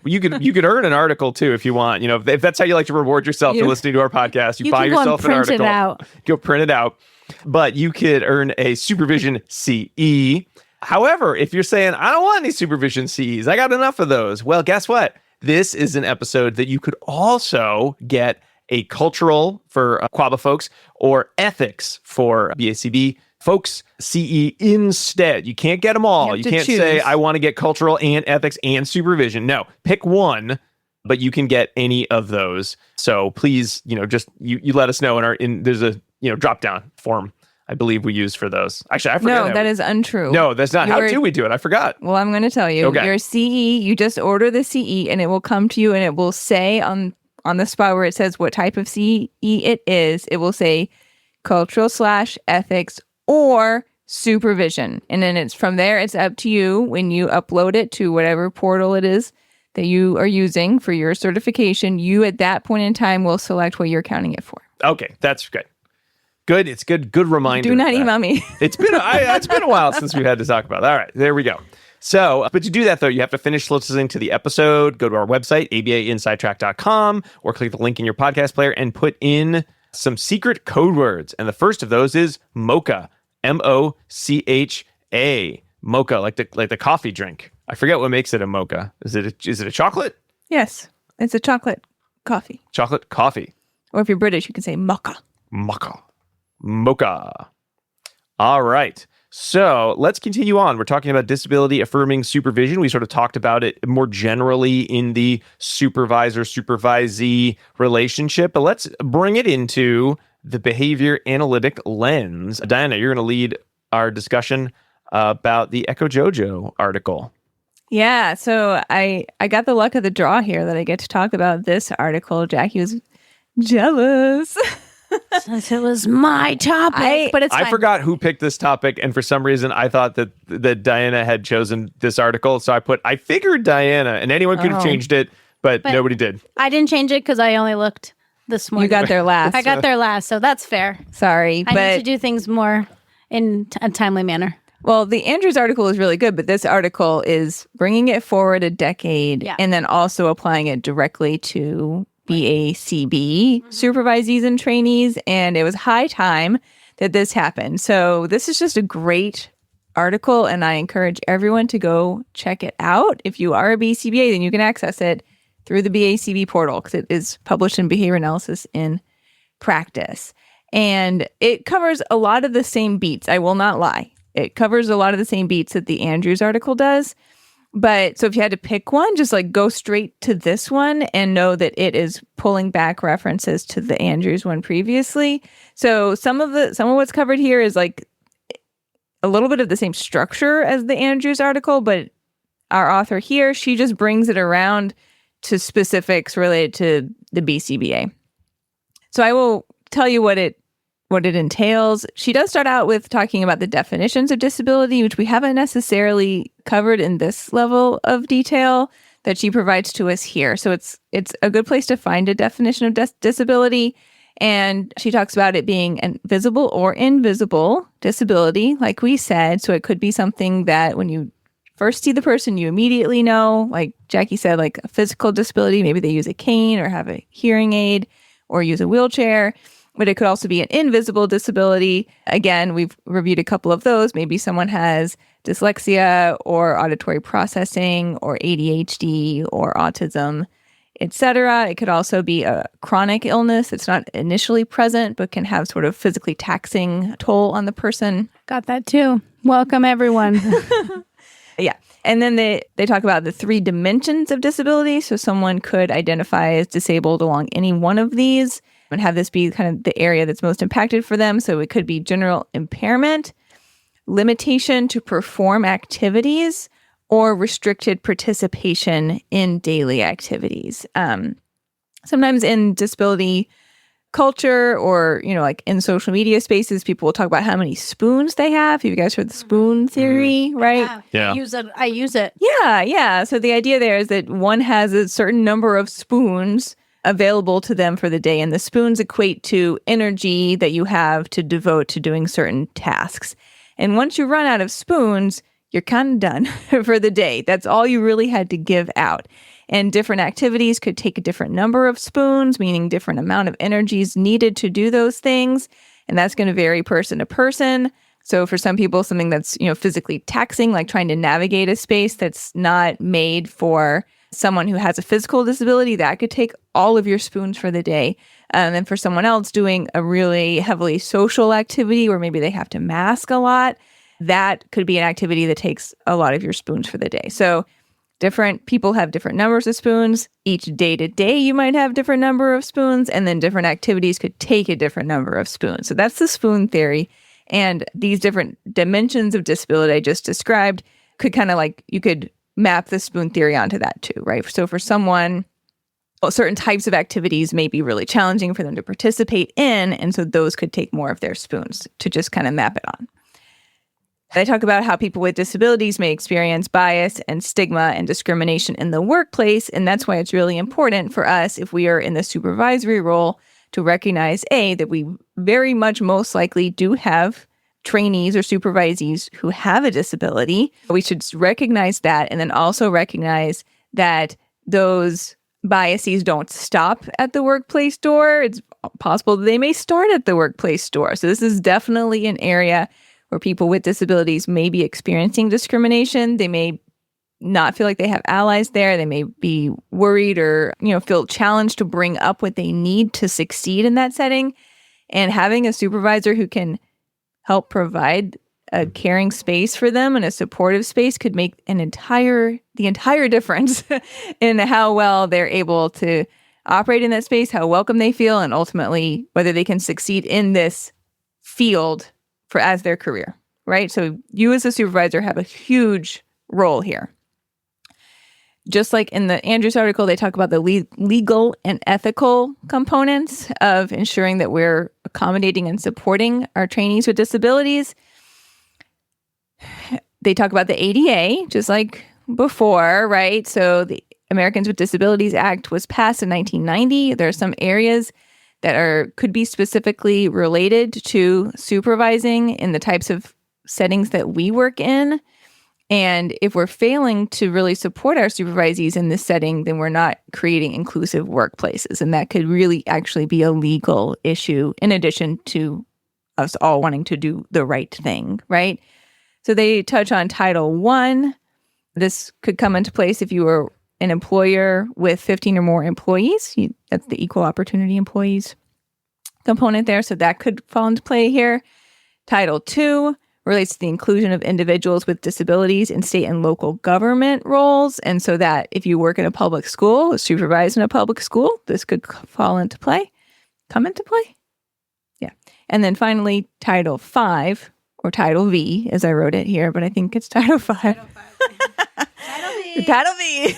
you could earn an article too if you want. If that's how you like to reward yourself for listening to our podcast, you buy yourself an article. Print it out. Go print it out. But you could earn a supervision CE. However, if you're saying, I don't want any supervision CEs, I got enough of those. Well, guess what? This is an episode that you could also get a cultural for QABA folks or ethics for BACB folks CE instead. You can't get them all. You can't say, I want to get cultural and ethics and supervision. No, pick one, but you can get any of those. So please, just you let us know there's a drop down form I believe we use for those. Actually, I forgot. No, that is untrue. No, that's not. How do we do it? I forgot. Well, I'm going to tell you. Okay. Your CE, you just order the CE and it will come to you and it will say on the spot where it says what type of CE it is, it will say cultural/ethics or supervision. And then it's from there, it's up to you when you upload it to whatever portal it is that you are using for your certification. You at that point in time will select what you're counting it for. Okay, that's good. Good. It's good. Good reminder. Do not email me. It's been a while since we had to talk about it. All right, there we go. So, but to do that, though, you have to finish listening to the episode, go to our website, abainsidetrack.com, or click the link in your podcast player and put in some secret code words. And the first of those is mocha, MOCHA. Mocha, like the coffee drink. I forget what makes it a mocha. Is it a chocolate? Yes, it's a chocolate coffee. Chocolate coffee. Or if you're British, you can say mocha. Mocha. All right. So let's continue on. We're talking about disability-affirming supervision. We sort of talked about it more generally in the supervisor-supervisee relationship, but let's bring it into the behavior analytic lens. Diana, you're going to lead our discussion about the Ecko Jojo article. Yeah, so I got the luck of the draw here that I get to talk about this article. Jackie was jealous. Since it was my topic, but it's fine. I forgot who picked this topic, and for some reason I thought that Diana had chosen this article, so I figured Diana, and anyone could have changed it, but nobody did. I didn't change it because I only looked this morning. You got there last. I got there last, so that's fair. Sorry, I but need to do things more in a timely manner. well, the Andrews article is really good, but this article is bringing it forward a decade and then also applying it directly to BACB supervisees and trainees. And it was high time that this happened. So this is just a great article, and I encourage everyone to go check it out. If you are a BCBA, then you can access it through the BACB portal because it is published in Behavior Analysis in Practice. And it covers a lot of the same beats. I will not lie. It covers a lot of the same beats that the Andrews article does. But so if you had to pick one, just like go straight to this one and know that it is pulling back references to the Andrews one previously. So some of what's covered here is like a little bit of the same structure as the Andrews article, but our author here, she just brings it around to specifics related to the BCBA. So I will tell you what it entails. She does start out with talking about the definitions of disability, which we haven't necessarily covered in this level of detail that she provides to us here. So it's a good place to find a definition of disability. And she talks about it being an visible or invisible disability, like we said. So it could be something that when you first see the person, you immediately know, like Jackie said, like a physical disability. Maybe they use a cane or have a hearing aid or use a wheelchair. But it could also be an invisible disability. Again, we've reviewed a couple of those. Maybe someone has dyslexia or auditory processing or ADHD or autism, etc. It could also be a chronic illness that's not initially present, but can have sort of physically taxing toll on the person. Got that too. Welcome, everyone. Yeah. And then they talk about the 3 dimensions of disability. So someone could identify as disabled along any one of these and have this be kind of the area that's most impacted for them. So it could be general impairment, limitation to perform activities, or restricted participation in daily activities. Sometimes in disability culture or, like in social media spaces, people will talk about how many spoons they have. You guys heard the spoon theory, right? Yeah. I use it. Yeah. So the idea there is that one has a certain number of spoons available to them for the day, and the spoons equate to energy that you have to devote to doing certain tasks. And once you run out of spoons, you're kind of done for the day. That's all you really had to give out. And different activities could take a different number of spoons, meaning different amount of energies needed to do those things. And that's going to vary person to person. So for some people, something that's, physically taxing, like trying to navigate a space that's not made for someone who has a physical disability, that could take all of your spoons for the day. And then for someone else doing a really heavily social activity where maybe they have to mask a lot, that could be an activity that takes a lot of your spoons for the day. So different people have different numbers of spoons. Each day to day, you might have different number of spoons, and then different activities could take a different number of spoons. So that's the spoon theory. And these different dimensions of disability I just described could kind of you could map the spoon theory onto that too, right? So for someone, certain types of activities may be really challenging for them to participate in, and so those could take more of their spoons to just kind of map it on. They talk about how people with disabilities may experience bias and stigma and discrimination in the workplace, and that's why it's really important for us, if we are in the supervisory role, to recognize, that we very much most likely do have trainees or supervisees who have a disability. We should recognize that, and then also recognize that those biases don't stop at the workplace door. It's possible that they may start at the workplace door. So this is definitely an area where people with disabilities may be experiencing discrimination. They may not feel like they have allies there. They may be worried or, feel challenged to bring up what they need to succeed in that setting. And having a supervisor who can help provide a caring space for them and a supportive space could make the entire difference in how well they're able to operate in that space, how welcome they feel, and ultimately whether they can succeed in this field as their career, right? So you as a supervisor have a huge role here. Just like in the Andrews article, they talk about the legal and ethical components of ensuring that we're accommodating and supporting our trainees with disabilities. They talk about the ADA, just like before, right? So Americans with Disabilities Act was passed in 1990. There are some areas that could be specifically related to supervising in the types of settings that we work in. And if we're failing to really support our supervisees in this setting, then we're not creating inclusive workplaces. And that could really actually be a legal issue in addition to us all wanting to do the right thing, right? So they touch on Title I. This could come into place if you were an employer with 15 or more employees. That's the equal opportunity employees component there. So that could fall into play here. Title II relates to the inclusion of individuals with disabilities in state and local government roles. And so that if you work in a public school, supervise in a public school, this could come into play. Yeah. And then finally, Title V, or Title V, as I wrote it here, but I think it's Title V. Title V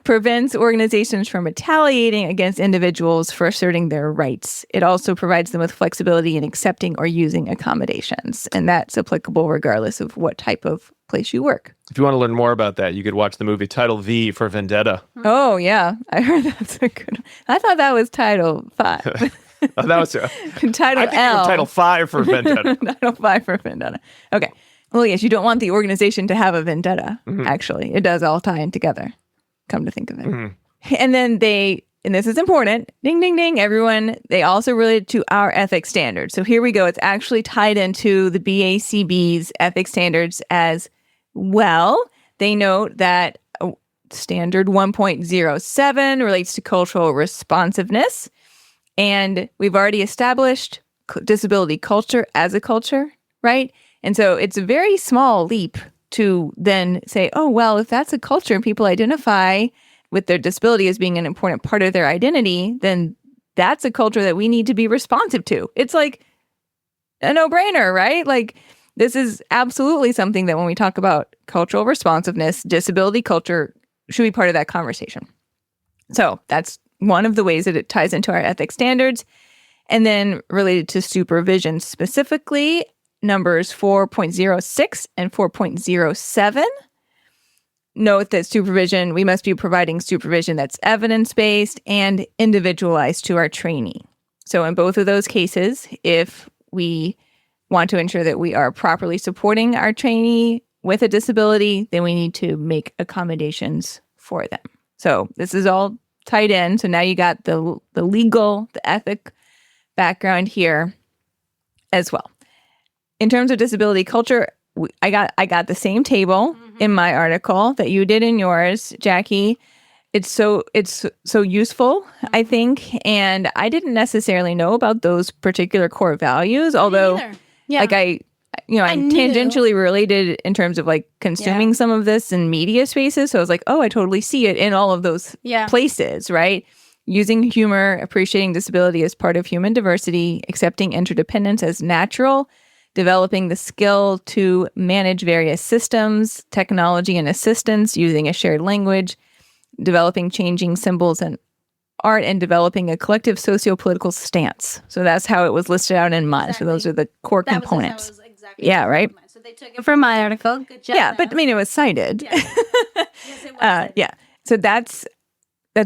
prevents organizations from retaliating against individuals for asserting their rights. It also provides them with flexibility in accepting or using accommodations. And that's applicable regardless of what type of place you work. If you want to learn more about that, you could watch the movie Title V for Vendetta. Oh, yeah. I heard that's a good one. I thought that was Title V. Oh, that was Title I think L. Title V for Vendetta. Title V for Vendetta. Okay. Well, yes, you don't want the organization to have a vendetta, actually. It does all tie in together, come to think of it. And then and this is important, ding, ding, ding, everyone, they also relate to our ethics standards. So here we go. It's actually tied into the BACB's ethics standards as well. They note that standard 1.07 relates to cultural responsiveness. And we've already established disability culture as a culture, right? And so it's a very small leap to then say, oh, well, if that's a culture and people identify with their disability as being an important part of their identity, then that's a culture that we need to be responsive to. It's like a no-brainer, right? Like this is absolutely something that when we talk about cultural responsiveness, disability culture should be part of that conversation. So that's one of the ways that it ties into our ethics standards. And then related to supervision specifically, numbers 4.06 and 4.07 note that supervision, we must be providing supervision that's evidence-based and individualized to our trainee. So in both of those cases, if we want to ensure that we are properly supporting our trainee with a disability, then we need to make accommodations for them. So this is all tied in. So now you got the legal, the ethic background here as well. In terms of disability culture, I got the same table in my article that you did in yours, Jackie. It's so useful, I think, and I didn't necessarily know about those particular core values, although like I'm tangentially related in terms of like consuming some of this in media spaces. So I was like, oh, I totally see it in all of those places, right? Using humor, appreciating disability as part of human diversity, accepting interdependence as natural, developing the skill to manage various systems, technology and assistance, using a shared language, developing changing symbols and art, and developing a collective socio-political stance. So that's how it was listed out in mine. Exactly. So those are the core components. Yeah, right? So they took it from my article. Good job. Yeah, but I mean, it was cited. Yeah. Yes, it was. Yeah. So that's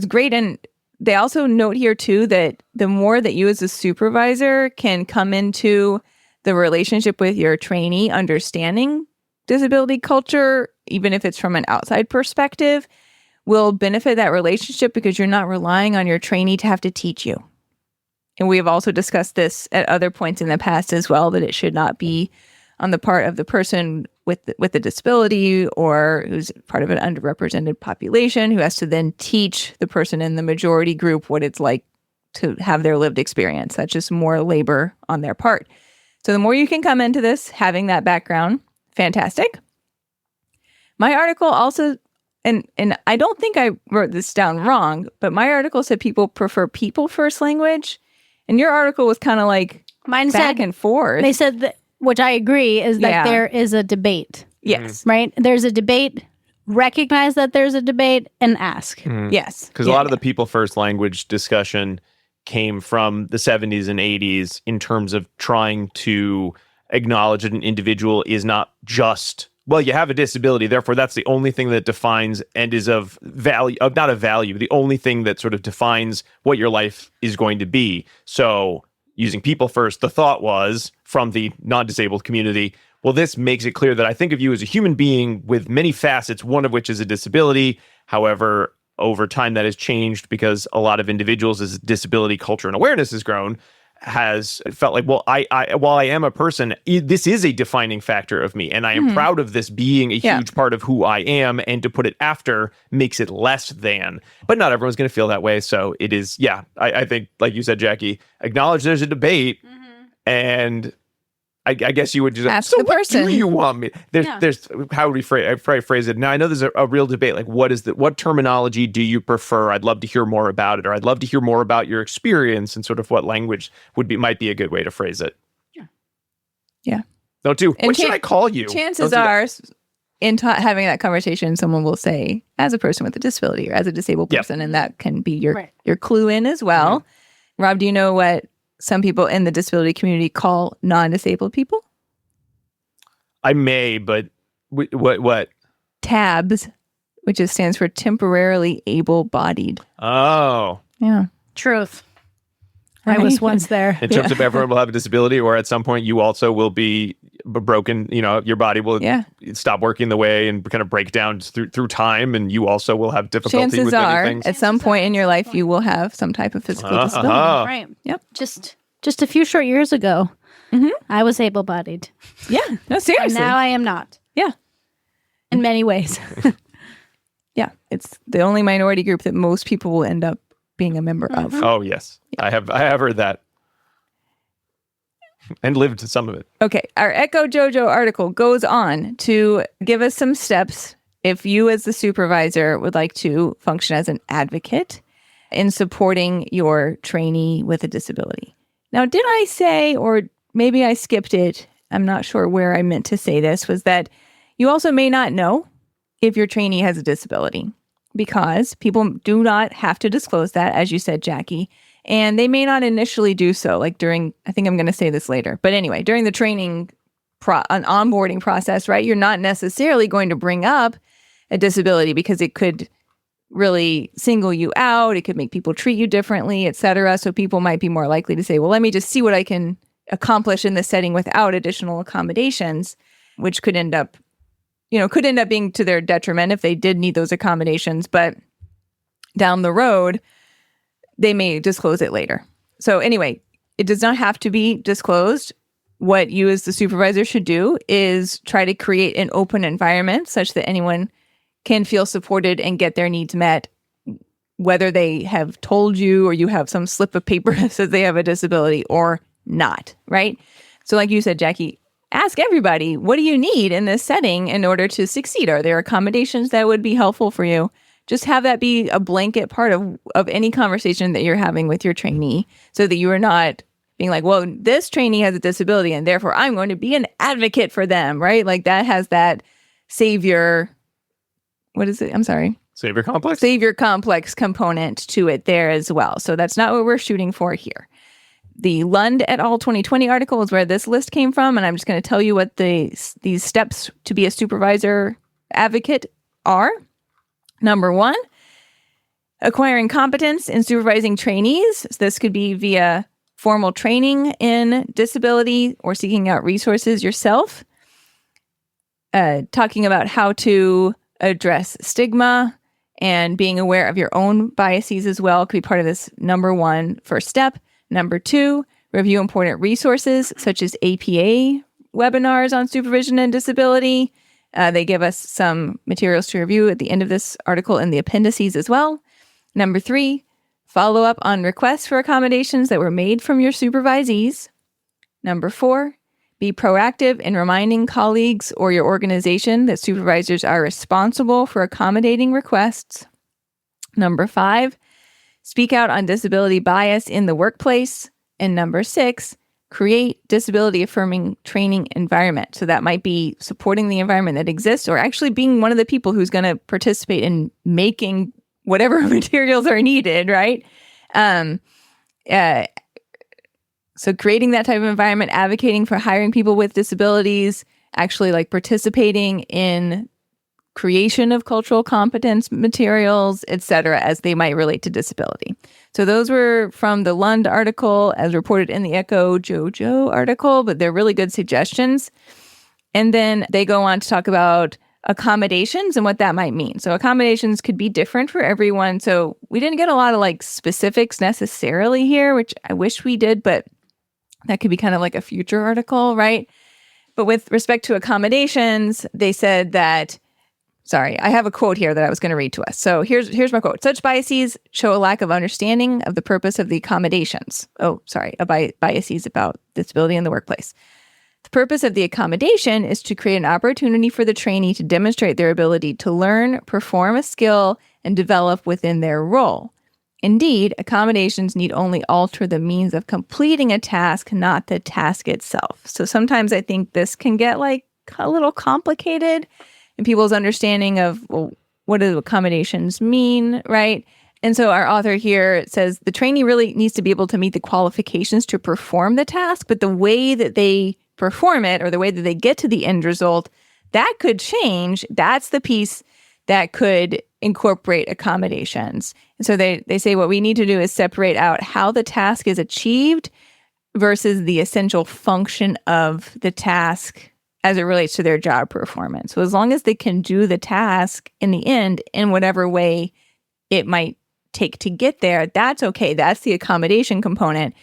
great. And they also note here, too, that the more that you as a supervisor can come into the relationship with your trainee, understanding disability culture, even if it's from an outside perspective, will benefit that relationship because you're not relying on your trainee to have to teach you. And we have also discussed this at other points in the past as well, that it should not be on the part of the person with a disability or who's part of an underrepresented population who has to then teach the person in the majority group what it's like to have their lived experience. That's just more labor on their part. So the more you can come into this, having that background, fantastic. My article also, and I don't think I wrote this down wrong, but my article said people prefer people first language. And your article was kind of like mine back and forth. They said that, which I agree, is that there is a debate. Yes. Right? There's a debate. Recognize that there's a debate and ask. Yes. Because a lot of the people first language discussion came from the 70s and 80s in terms of trying to acknowledge that an individual is not just well, you have a disability, therefore that's the only thing that defines and is of value, not of value, the only thing that sort of defines what your life is going to be. So using people first, the thought was from the non-disabled community, well, this makes it clear that I think of you as a human being with many facets, one of which is a disability. However, over time that has changed because a lot of individuals, as disability culture and awareness has grown, has felt like, well, I while I am a person, this is a defining factor of me, and I am proud of this being a huge part of who I am, and to put it after makes it less than. But not everyone's going to feel that way, so it is, I think, like you said, Jackie, acknowledge there's a debate, and I guess you would just ask so the person. What do you want me? There's how would we phrase it? Now I know there's a real debate. Like, what terminology do you prefer? I'd love to hear more about it, or I'd love to hear more about your experience and sort of what language might be a good way to phrase it. Yeah. Don't do. What should I call you? Chances are, in having that conversation, someone will say, "As a person with a disability" or "as a disabled person," and that can be your clue in as well. Mm-hmm. Rob, do you know what some people in the disability community call non-disabled people? I may, but what? TABS, which stands for temporarily able-bodied. Oh. Yeah. Truth. Right. I was once there. In terms of everyone will have a disability, or at some point you also will be broken, your body will stop working the way and kind of break down through time, and you also will have difficulty with many things. At some point in your life, you will have some type of physical disability. Right. Yep. Just a few short years ago, I was able-bodied. Yeah. No, seriously. And now I am not. Yeah. In many ways. Yeah. It's the only minority group that most people will end up being a member of. Oh, yes. Yeah. I have heard that. And lived some of it. Okay. Our Ecko Jojo article goes on to give us some steps if you as the supervisor would like to function as an advocate in supporting your trainee with a disability. Now, did I say, or maybe I skipped it, I'm not sure where I meant to say this, was that you also may not know if your trainee has a disability, because people do not have to disclose that, as you said, Jackie, and they may not initially do so, like during, I think I'm going to say this later, but anyway, during the training, an onboarding process, right? You're not necessarily going to bring up a disability because it could really single you out. It could make people treat you differently, et cetera. So people might be more likely to say, well, let me just see what I can accomplish in this setting without additional accommodations, which could end up being to their detriment if they did need those accommodations. But down the road, they may disclose it later. So anyway, it does not have to be disclosed. What you as the supervisor should do is try to create an open environment such that anyone can feel supported and get their needs met, whether they have told you or you have some slip of paper that says they have a disability or not, right? So like you said, Jackie, ask everybody, what do you need in this setting in order to succeed? Are there accommodations that would be helpful for you? Just have that be a blanket part of any conversation that you're having with your trainee, so that you are not being like, well, this trainee has a disability and therefore I'm going to be an advocate for them, right? Like that has that savior, what is it? I'm sorry. Savior complex? Savior complex component to it there as well. So that's not what we're shooting for here. The Lund et al. 2020 article is where this list came from, and I'm just going to tell you what these steps to be a supervisor advocate are. Number 1, acquiring competence in supervising trainees. So this could be via formal training in disability or seeking out resources yourself. Talking about how to address stigma and being aware of your own biases as well could be part of this number 1 first step. Number 2, review important resources such as APA webinars on supervision and disability. They give us some materials to review at the end of this article in the appendices as well. Number 3, follow up on requests for accommodations that were made from your supervisees. Number 4, be proactive in reminding colleagues or your organization that supervisors are responsible for accommodating requests. Number 5, speak out on disability bias in the workplace. And number 6, create disability-affirming training environment. So that might be supporting the environment that exists, or actually being one of the people who's going to participate in making whatever materials are needed, right? So creating that type of environment, advocating for hiring people with disabilities, actually like participating in creation of cultural competence materials, etc., as they might relate to disability. So those were from the Lund article as reported in the Ecko Jojo article, but they're really good suggestions. And then they go on to talk about accommodations and what that might mean. So accommodations could be different for everyone. So we didn't get a lot of like specifics necessarily here, which I wish we did, but that could be kind of like a future article, right? But with respect to accommodations, they said that, sorry, I have a quote here that I was going to read to us. So here's my quote. Such biases show a lack of understanding of the purpose of the accommodations. Biases about disability in the workplace. The purpose of the accommodation is to create an opportunity for the trainee to demonstrate their ability to learn, perform a skill, and develop within their role. Indeed, accommodations need only alter the means of completing a task, not the task itself. So sometimes I think this can get like a little complicated in people's understanding of, well, what do accommodations mean, right? And so our author here says the trainee really needs to be able to meet the qualifications to perform the task, but the way that they perform it or the way that they get to the end result, that could change. That's the piece that could incorporate accommodations. And so they say what we need to do is separate out how the task is achieved versus the essential function of the task as it relates to their job performance. So as long as they can do the task in the end in whatever way it might take to get there, that's okay. That's the accommodation component.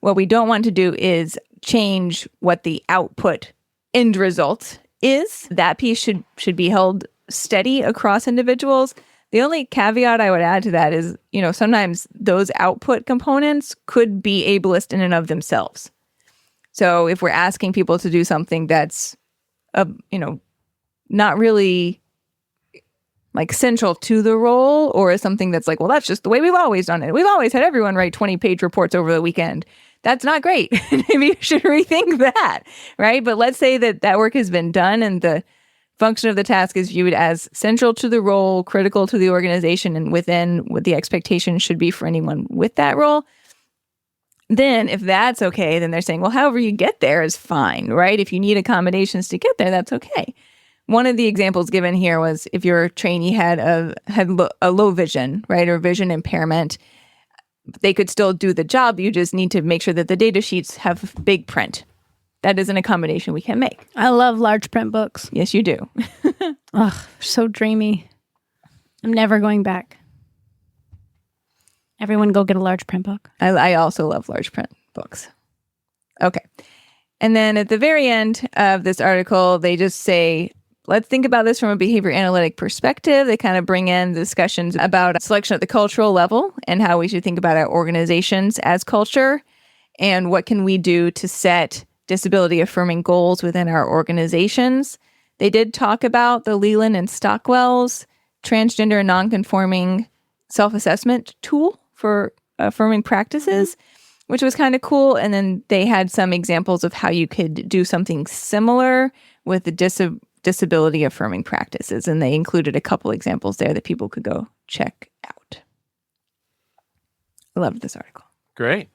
What we don't want to do is change what the output end result is. That piece should be held steady across individuals. The only caveat I would add to that is, sometimes those output components could be ableist in and of themselves. So if we're asking people to do something that's, not really like central to the role, or is something that's like, well, that's just the way we've always done it. We've always had everyone write 20-page reports over the weekend. That's not great. Maybe you should rethink that, right? But let's say that work has been done and the function of the task is viewed as central to the role, critical to the organization, and within what the expectation should be for anyone with that role. Then if that's okay, then they're saying, well, however you get there is fine, right? If you need accommodations to get there, that's okay. One of the examples given here was if your trainee had a low vision, right, or vision impairment, they could still do the job. You just need to make sure that the data sheets have big print. That is an accommodation we can make. I love large print books. Yes, you do. Ugh, so dreamy. I'm never going back. Everyone go get a large print book. I also love large print books. Okay. And then at the very end of this article, they just say, let's think about this from a behavior analytic perspective. They kind of bring in discussions about selection at the cultural level and how we should think about our organizations as culture and what can we do to set disability-affirming goals within our organizations. They did talk about the Leland and Stockwell's transgender and nonconforming self-assessment tool for affirming practices, which was kind of cool. And then they had some examples of how you could do something similar with the disability-affirming practices. And they included a couple examples there that people could go check out. I loved this article. Great.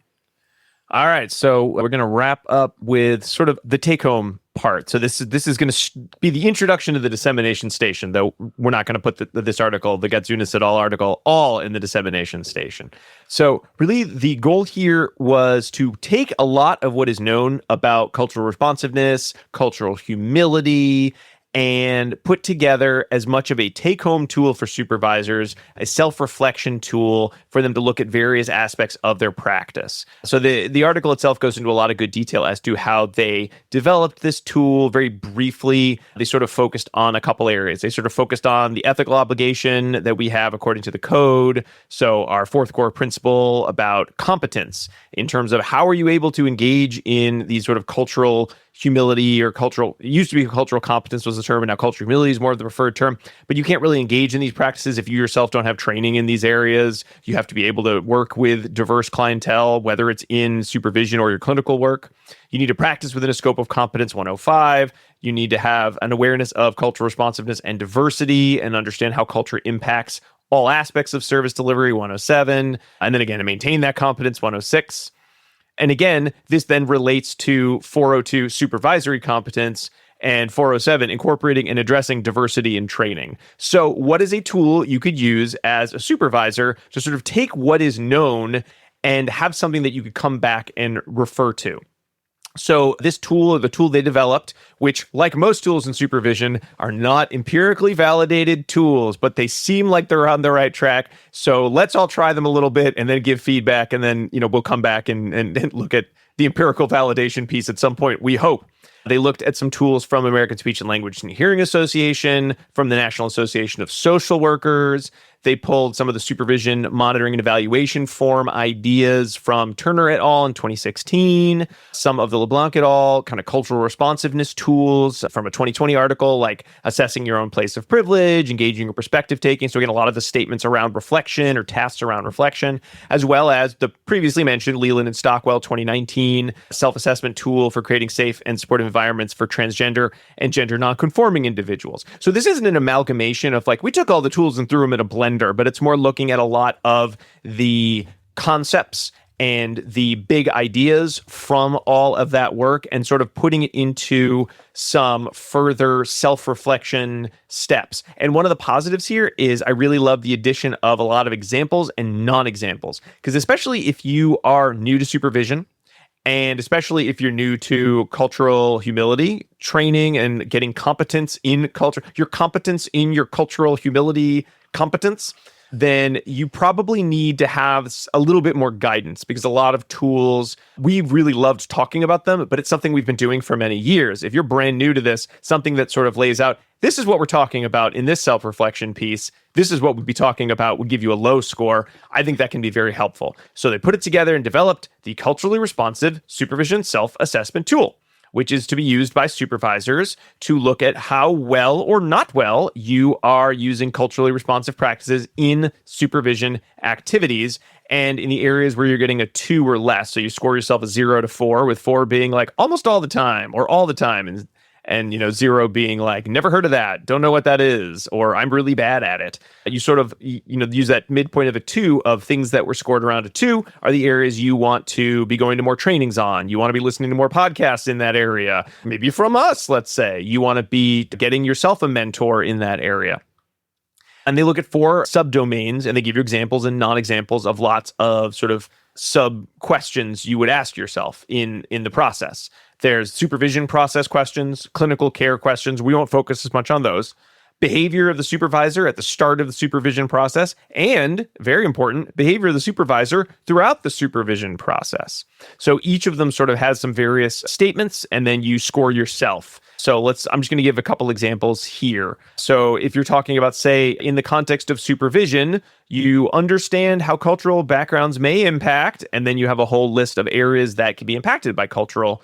All right, so we're going to wrap up with sort of the take-home part. So this is going to be the introduction to the dissemination station, though we're not going to put this article, the Getzunis et al. Article, all in the dissemination station. So really, the goal here was to take a lot of what is known about cultural responsiveness, cultural humility, and put together as much of a take-home tool for supervisors, a self-reflection tool for them to look at various aspects of their practice. So the article itself goes into a lot of good detail as to how they developed this tool. Very briefly, they sort of focused on a couple areas. They sort of focused on the ethical obligation that we have according to the code. So our fourth core principle about competence in terms of how are you able to engage in these sort of cultural humility or cultural, it used to be cultural competence was the term, and now cultural humility is more of the preferred term, but you can't really engage in these practices if you yourself don't have training in these areas. You have to be able to work with diverse clientele, whether it's in supervision or your clinical work. You need to practice within a scope of competence 105. You need to have an awareness of cultural responsiveness and diversity and understand how culture impacts all aspects of service delivery 107. And then again, to maintain that competence 106. And again, this then relates to 402 supervisory competence. And 407, incorporating and addressing diversity in training. So what is a tool you could use as a supervisor to sort of take what is known and have something that you could come back and refer to? So this tool, or the tool they developed, which like most tools in supervision are not empirically validated tools, but they seem like they're on the right track. So let's all try them a little bit and then give feedback. And then, we'll come back and look at the empirical validation piece at some point, we hope. They looked at some tools from American Speech and Language and Hearing Association, from the National Association of Social Workers. They pulled some of the supervision monitoring and evaluation form ideas from Turner et al. In 2016, some of the LeBlanc et al. Kind of cultural responsiveness tools from a 2020 article, like assessing your own place of privilege, engaging or perspective taking. So again, a lot of the statements around reflection or tasks around reflection, as well as the previously mentioned Leland and Stockwell 2019 self-assessment tool for creating safe and supportive environments for transgender and gender nonconforming individuals. So this isn't an amalgamation of like, we took all the tools and threw them in a blender, but it's more looking at a lot of the concepts and the big ideas from all of that work and sort of putting it into some further self-reflection steps. And one of the positives here is I really love the addition of a lot of examples and non-examples, because especially if you are new to supervision, and especially if you're new to cultural humility training and getting competence in culture, your competence in your cultural humility competence, then you probably need to have a little bit more guidance, because a lot of tools, we really loved talking about them, but it's something we've been doing for many years. If you're brand new to this, something that sort of lays out, this is what we're talking about in this self-reflection piece, this is what we'd be talking about, would give you a low score. I think that can be very helpful. So they put it together and developed the culturally responsive supervision self-assessment tool, which is to be used by supervisors to look at how well or not well you are using culturally responsive practices in supervision activities and in the areas where you're getting a 2 or less. So you score yourself a 0 to 4, with 4 being like almost all the time or all the time, and 0 being like, never heard of that, don't know what that is, or I'm really bad at it. You sort of, use that midpoint of a 2 of things that were scored around a 2 are the areas you want to be going to more trainings on. You want to be listening to more podcasts in that area, maybe from us, let's say. You want to be getting yourself a mentor in that area. And they look at 4 subdomains, and they give you examples and non-examples of lots of sort of sub-questions you would ask yourself in the process. There's supervision process questions, clinical care questions. We won't focus as much on those. Behavior of the supervisor at the start of the supervision process, and, very important, behavior of the supervisor throughout the supervision process. So each of them sort of has some various statements, and then you score yourself. So I'm just going to give a couple examples here. So if you're talking about, say, in the context of supervision, you understand how cultural backgrounds may impact, and then you have a whole list of areas that can be impacted by cultural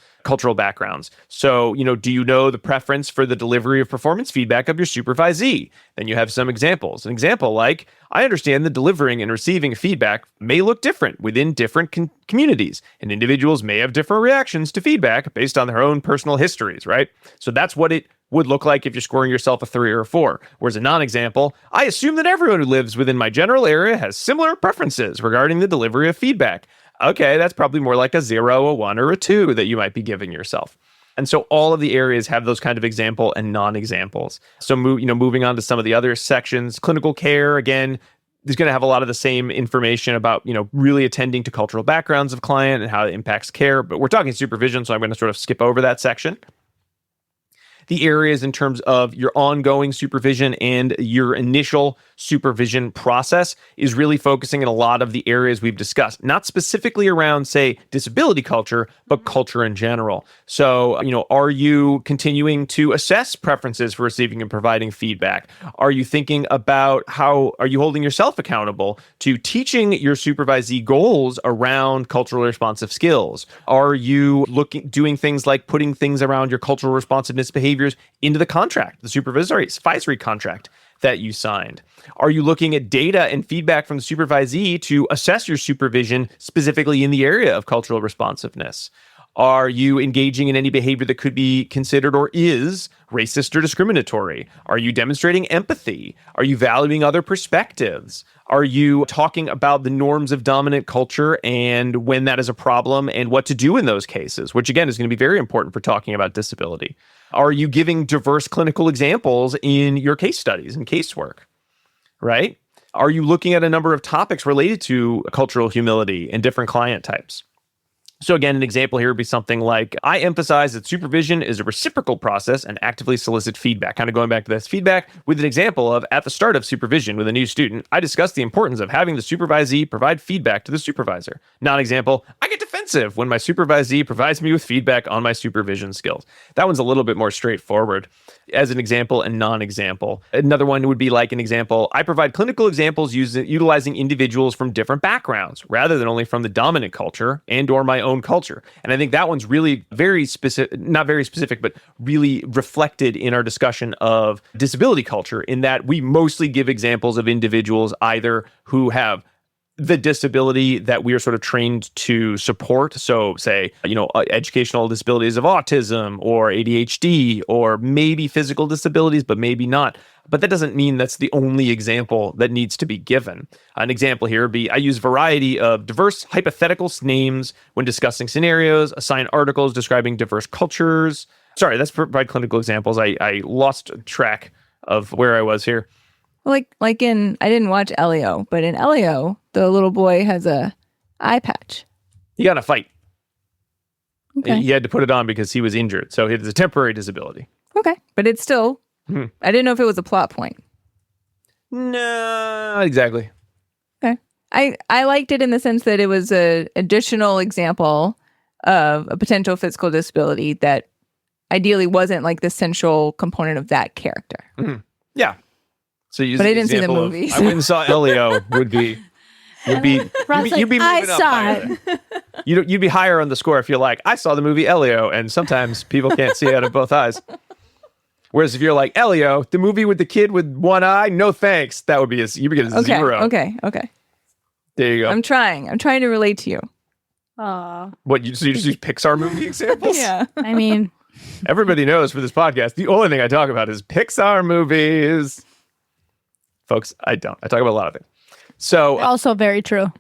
backgrounds. So, do you know the preference for the delivery of performance feedback of your supervisee? Then you have some examples. An example like, I understand that delivering and receiving feedback may look different within different communities, and individuals may have different reactions to feedback based on their own personal histories, right? So that's what it would look like if you're scoring yourself a 3 or a 4. Whereas a non-example, I assume that everyone who lives within my general area has similar preferences regarding the delivery of feedback. Okay, that's probably more like a 0, a 1, or a 2 that you might be giving yourself. And so all of the areas have those kind of example and non-examples. So moving on to some of the other sections, clinical care, again, is going to have a lot of the same information about, really attending to cultural backgrounds of client and how it impacts care. But we're talking supervision, so I'm going to sort of skip over that section. The areas in terms of your ongoing supervision and your initial supervision process is really focusing in a lot of the areas we've discussed, not specifically around, say, disability culture, but culture in general. So, are you continuing to assess preferences for receiving and providing feedback? Are you thinking about are you holding yourself accountable to teaching your supervisee goals around culturally responsive skills? Are you doing things like putting things around your cultural responsiveness behaviors into the contract, the supervisory contract that you signed? Are you looking at data and feedback from the supervisee to assess your supervision specifically in the area of cultural responsiveness? Are you engaging in any behavior that could be considered or is racist or discriminatory? Are you demonstrating empathy? Are you valuing other perspectives? Are you talking about the norms of dominant culture and when that is a problem and what to do in those cases, which again is going to be very important for talking about disability? Are you giving diverse clinical examples in your case studies and casework, right? Are you looking at a number of topics related to cultural humility and different client types? So again, an example here would be something like, I emphasize that supervision is a reciprocal process and actively solicit feedback. Kind of going back to this feedback with an example of, at the start of supervision with a new student, I discuss the importance of having the supervisee provide feedback to the supervisor. Non-example, I get defensive when my supervisee provides me with feedback on my supervision skills. That one's a little bit more straightforward as an example and non-example. Another one would be like an example, I provide clinical examples utilizing individuals from different backgrounds rather than only from the dominant culture and or my own culture. And I think that one's really very specific, not very specific, but really reflected in our discussion of disability culture, in that we mostly give examples of individuals either who have the disability that we are sort of trained to support. So say, educational disabilities of autism or ADHD, or maybe physical disabilities, but maybe not. But that doesn't mean that's the only example that needs to be given. An example here would be, I use variety of diverse hypothetical names when discussing scenarios, assign articles describing diverse cultures. Sorry, that's provide clinical examples. I lost track of where I was here. Like in, I didn't watch Elio, but in Elio, the little boy has a eye patch. He got in a fight. Okay. He had to put it on because he was injured. So it's a temporary disability. Okay. But it's still, I didn't know if it was a plot point. No, exactly. Okay. I liked it in the sense that it was an additional example of a potential physical disability that ideally wasn't like the central component of that character. Mm-hmm. Yeah. So but I didn't see the movie. I went and saw Elio would be you'd be moving I up saw higher. it. You'd be higher on the score if you're like, I saw the movie Elio, and sometimes people can't see out of both eyes. Whereas if you're like, Elio, the movie with the kid with one eye, no thanks, that would be you would get a zero. Okay. There you go. I'm trying to relate to you. Aw. What, so you just use Pixar movie examples? Yeah. I mean, Everybody knows for this podcast, the only thing I talk about is Pixar movies. Folks, I don't. I talk about a lot of things. So also very true.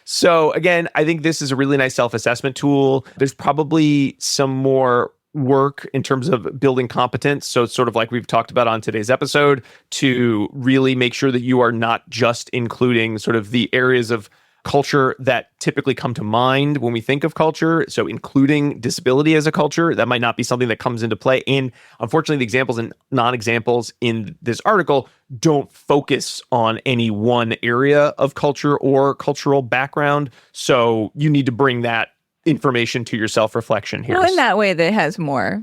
So again, I think this is a really nice self-assessment tool. There's probably some more work in terms of building competence. So it's sort of like we've talked about on today's episode, to really make sure that you are not just including sort of the areas of culture that typically come to mind when we think of culture. So including disability as a culture, that might not be something that comes into play. And unfortunately, the examples and non-examples in this article don't focus on any one area of culture or cultural background. So you need to bring that information to your self-reflection here. Well, in that way, that has more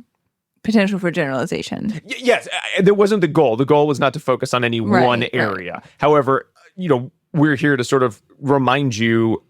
potential for generalization. Yes, that wasn't the goal. The goal was not to focus on any one area. Right. However, we're here to sort of remind you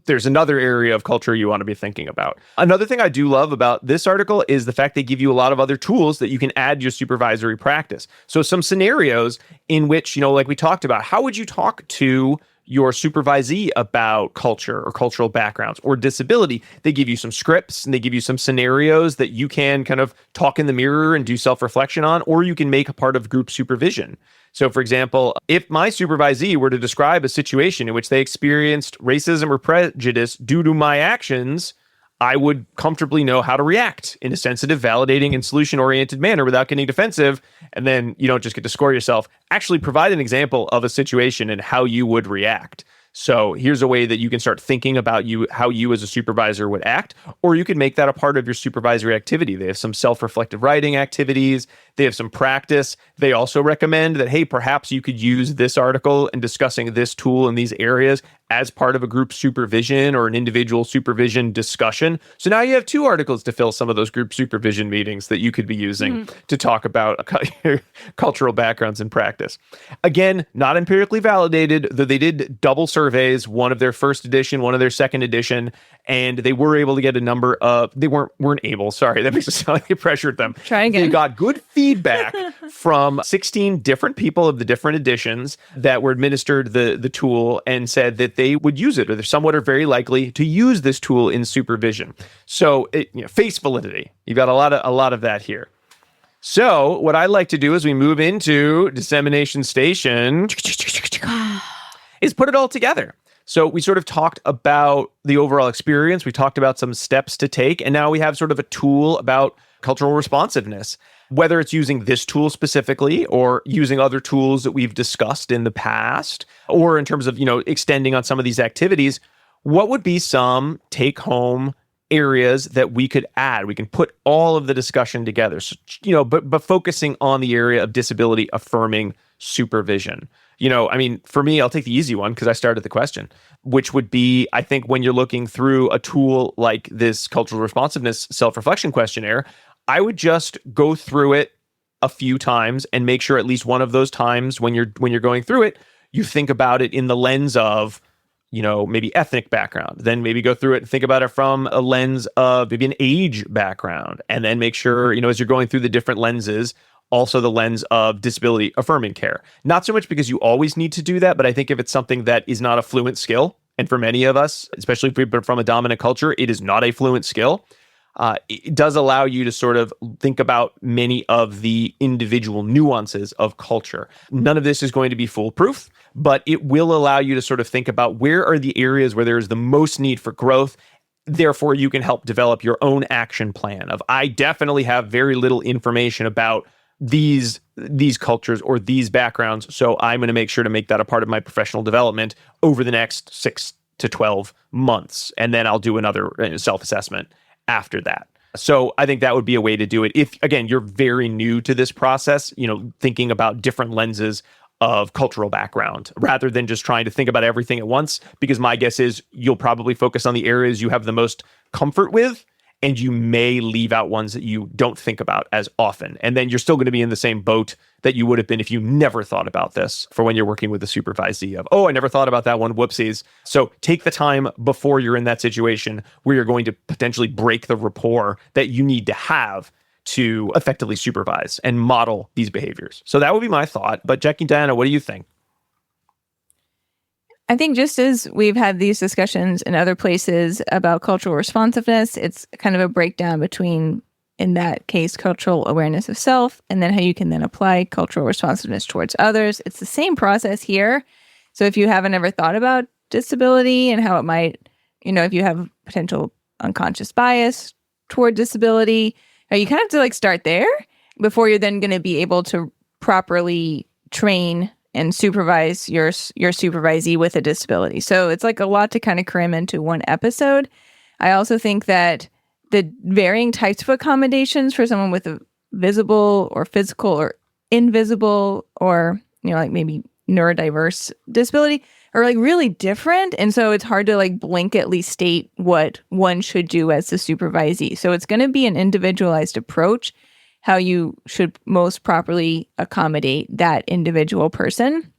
there's another area of culture you want to be thinking about. Another thing I do love about this article is the fact they give you a lot of other tools that you can add to your supervisory practice. So some scenarios in which, like we talked about, how would you talk to your supervisee about culture or cultural backgrounds or disability? They give you some scripts and they give you some scenarios that you can kind of talk in the mirror and do self-reflection on, or you can make a part of group supervision. So for example, if my supervisee were to describe a situation in which they experienced racism or prejudice due to my actions, I would comfortably know how to react in a sensitive, validating, and solution-oriented manner without getting defensive. And then you don't just get to score yourself. Actually provide an example of a situation and how you would react. So here's a way that you can start thinking about how you as a supervisor would act, or you can make that a part of your supervisory activity. They have some self-reflective writing activities. They have some practice. They also recommend that, hey, perhaps you could use this article in discussing this tool in these areas as part of a group supervision or an individual supervision discussion. So now you have two articles to fill some of those group supervision meetings that you could be using to talk about cultural backgrounds and practice. Again, not empirically validated, though they did double surveys, one of their first edition, one of their second edition, and they were able to get a number of, they weren't able, sorry, that makes it sound like they pressured them. Try again. They got good feedback from 16 different people of the different editions that were administered the tool and said that they would use it, or they're somewhat or very likely to use this tool in supervision. So face validity. You've got a lot of that here. So what I like to do as we move into dissemination station is put it all together. So we sort of talked about the overall experience. We talked about some steps to take. And now we have sort of a tool about cultural responsiveness, whether it's using this tool specifically or using other tools that we've discussed in the past, or in terms of, extending on some of these activities. What would be some take-home areas that we could add? We can put all of the discussion together, but focusing on the area of disability-affirming supervision. For me, I'll take the easy one because I started the question, which would be, I think when you're looking through a tool like this cultural responsiveness self-reflection questionnaire, I would just go through it a few times and make sure at least one of those times when you're going through it, you think about it in the lens of, maybe ethnic background, then maybe go through it and think about it from a lens of maybe an age background, and then make sure, as you're going through the different lenses, also the lens of disability affirming care. Not so much because you always need to do that, but I think if it's something that is not a fluent skill, and for many of us, especially if we're from a dominant culture, it is not a fluent skill. It does allow you to sort of think about many of the individual nuances of culture. None of this is going to be foolproof, but it will allow you to sort of think about where are the areas where there is the most need for growth. Therefore, you can help develop your own action plan of, I definitely have very little information about these cultures or these backgrounds, so I'm going to make sure to make that a part of my professional development over the next 6 to 12 months. And then I'll do another self-assessment after that. So I think that would be a way to do it. If, again, you're very new to this process, thinking about different lenses of cultural background rather than just trying to think about everything at once, because my guess is you'll probably focus on the areas you have the most comfort with, and you may leave out ones that you don't think about as often. And then you're still going to be in the same boat that you would have been if you never thought about this for when you're working with a supervisee of, I never thought about that one, whoopsies. So take the time before you're in that situation where you're going to potentially break the rapport that you need to have to effectively supervise and model these behaviors. So that would be my thought. But Jackie and Diana, what do you think? I think just as we've had these discussions in other places about cultural responsiveness, it's kind of a breakdown between, in that case, cultural awareness of self, and then how you can then apply cultural responsiveness towards others. It's the same process here. So if you haven't ever thought about disability and how it might, if you have potential unconscious bias toward disability, you kind of have to start there before you're then going to be able to properly train and supervise your supervisee with a disability. So it's a lot to kind of cram into one episode. I also think that the varying types of accommodations for someone with a visible or physical or invisible or, maybe neurodiverse disability are really different. And so it's hard to blanketly state what one should do as the supervisee. So it's going to be an individualized approach, how you should most properly accommodate that individual person.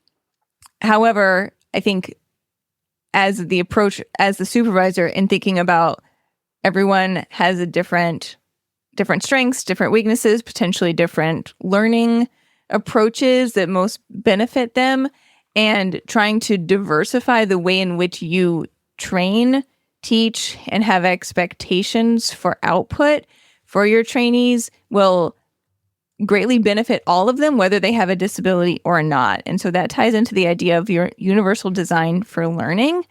However, I think as the approach, as the supervisor, in thinking about everyone has a different strengths, different weaknesses, potentially different learning approaches that most benefit them, and trying to diversify the way in which you train, teach, and have expectations for output for your trainees will greatly benefit all of them, whether they have a disability or not. And so that ties into the idea of your universal design for learning,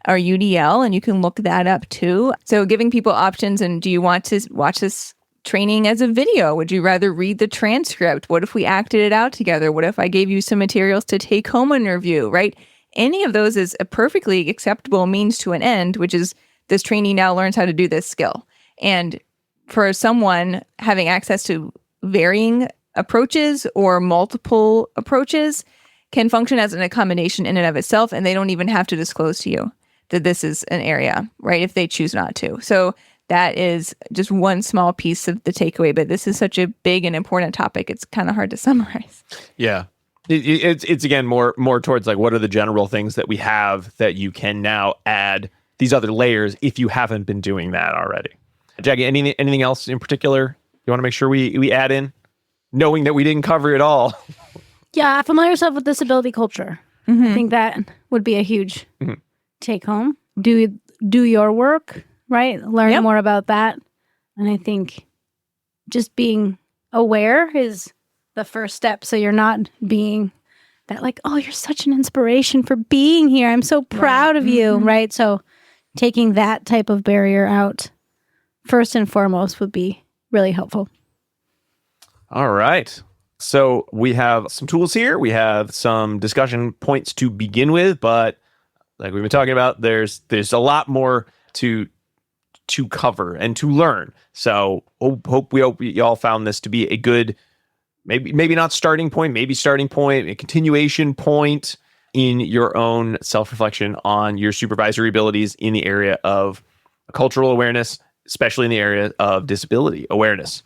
or UDL, and you can look that up too. So giving people options, and do you want to watch this training as a video? Would you rather read the transcript? What if we acted it out together? What if I gave you some materials to take home and review, right? Any of those is a perfectly acceptable means to an end, which is this trainee now learns how to do this skill. And for someone having access to varying approaches or multiple approaches can function as an accommodation in and of itself, and they don't even have to disclose to you that this is an area, right, if they choose not to. So that is just one small piece of the takeaway, but this is such a big and important topic, it's kind of hard to summarize. Yeah. It's again more towards what are the general things that we have that you can now add these other layers if you haven't been doing that already. Jackie, anything else in particular you want to make sure we add in, knowing that we didn't cover it all? Yeah, familiar yourself with disability culture. Mm-hmm. I think that would be a huge take home. Do your work, right? Learn more about that. And I think just being aware is the first step. So you're not being that you're such an inspiration for being here. I'm so proud of you, right? So taking that type of barrier out first and foremost would be really helpful. All right. So we have some tools here. We have some discussion points to begin with, but like we've been talking about, there's a lot more to cover and to learn. So hope you all found this to be a good, maybe not starting point, maybe starting point, a continuation point in your own self-reflection on your supervisory abilities in the area of cultural awareness, especially in the area of disability awareness.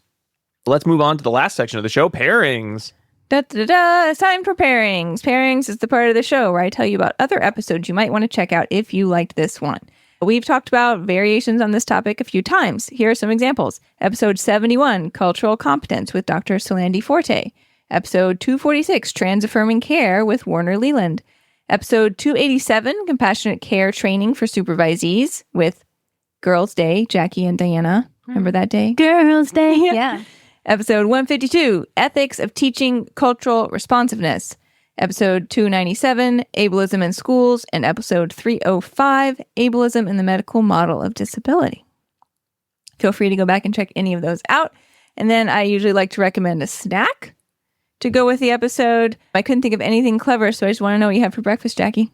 Let's move on to the last section of the show, pairings. It's time for pairings. Pairings is the part of the show where I tell you about other episodes you might want to check out if you liked this one. We've talked about variations on this topic a few times. Here are some examples. Episode 71, Cultural Competence with Dr. Solandi Forte. Episode 246, Trans-affirming Care with Warner Leland. Episode 287, Compassionate Care Training for Supervisees with Girls' Day, Jackie and Diana. Remember that day? Girls' Day. Yeah. Episode 152, Ethics of Teaching Cultural Responsiveness. Episode 297, Ableism in Schools. And episode 305, Ableism in the Medical Model of Disability. Feel free to go back and check any of those out. And then I usually like to recommend a snack to go with the episode. I couldn't think of anything clever, so I just want to know what you had for breakfast, Jackie.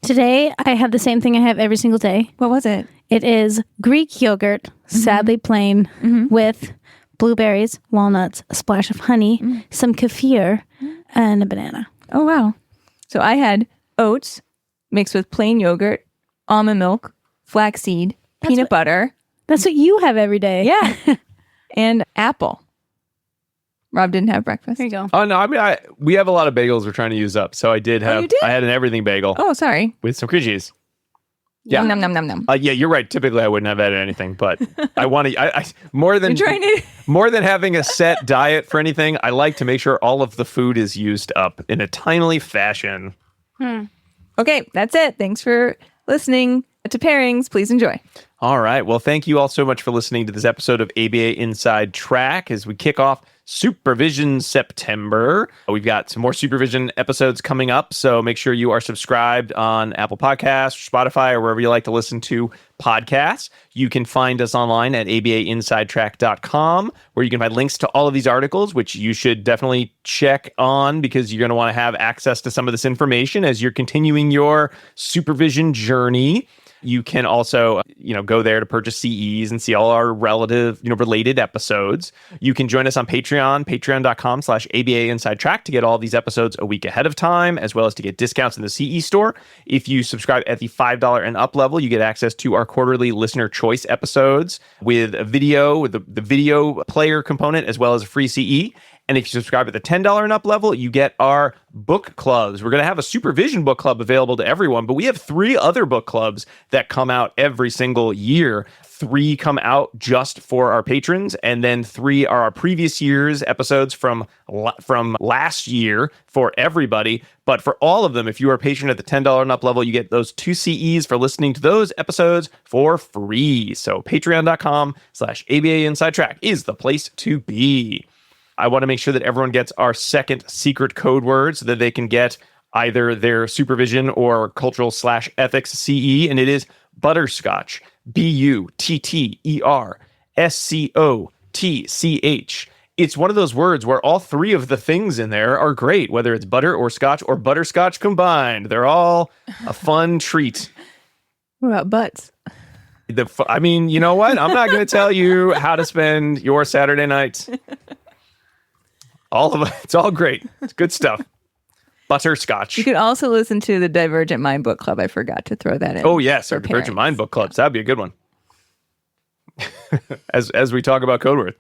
Today, I have the same thing I have every single day. What was it? It is Greek yogurt, sadly plain, with blueberries, walnuts, a splash of honey, some kefir, and a banana. Oh, wow. So I had oats mixed with plain yogurt, almond milk, flaxseed, peanut butter. That's what you have every day. Yeah. And apple. Rob didn't have breakfast. There you go. Oh, no, I mean, we have a lot of bagels we're trying to use up. So I did have, you did? I had an everything bagel Oh, sorry. with some cream cheese. Yeah. Nom, nom, nom, nom. Yeah, you're right. Typically, I wouldn't have added anything, but I want to. I more than You're trying to... more than having a set diet for anything. I like to make sure all of the food is used up in a timely fashion. Okay, that's it. Thanks for listening to Pairings. Please enjoy. All right. Well, thank you all so much for listening to this episode of ABA Inside Track as we kick off Supervision September. We've got some more supervision episodes coming up, so make sure you are subscribed on Apple Podcasts, Spotify, or wherever you like to listen to podcasts. You can find us online at abainsidetrack.com, where you can find links to all of these articles, which you should definitely check on because you're going to want to have access to some of this information as you're continuing your supervision journey. You can also, go there to purchase CEs and see all our related episodes. You can join us on Patreon, patreon.com/ABA Inside Track to get all these episodes a week ahead of time, as well as to get discounts in the CE store. If you subscribe at the $5 and up level, you get access to our quarterly listener choice episodes with a video, with the video player component, as well as a free CE. And if you subscribe at the $10 and up level, you get our book clubs. We're going to have a supervision book club available to everyone, but we have 3 other book clubs that come out every single year. 3 come out just for our patrons, and then 3 are our previous year's episodes from last year for everybody. But for all of them, if you are a patron at the $10 and up level, you get those 2 CEs for listening to those episodes for free. So patreon.com/ABA Inside Track is the place to be. I want to make sure that everyone gets our second secret code word so that they can get either their supervision or cultural/ethics CE, and it is butterscotch. BUTTERSCOTCH. It's one of those words where all 3 of the things in there are great, whether it's butter or scotch or butterscotch combined. They're all a fun treat. What about butts? I mean, you know what? I'm not going to tell you how to spend your Saturday nights. All of it. It's all great. It's good stuff. Butterscotch. You could also listen to the Divergent Mind Book Club. I forgot to throw that in. Oh, yes. Our Divergent Mind Book Clubs. That'd be a good one. as we talk about code word.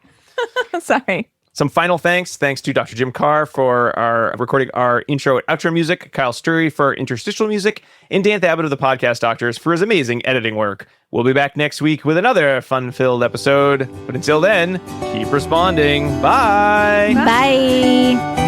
Sorry. Some final thanks. Thanks to Dr. Jim Carr for recording our intro and outro music, Kyle Sturry for interstitial music, and Dan Thabit of the Podcast Doctors for his amazing editing work. We'll be back next week with another fun-filled episode. But until then, keep responding. Bye. Bye.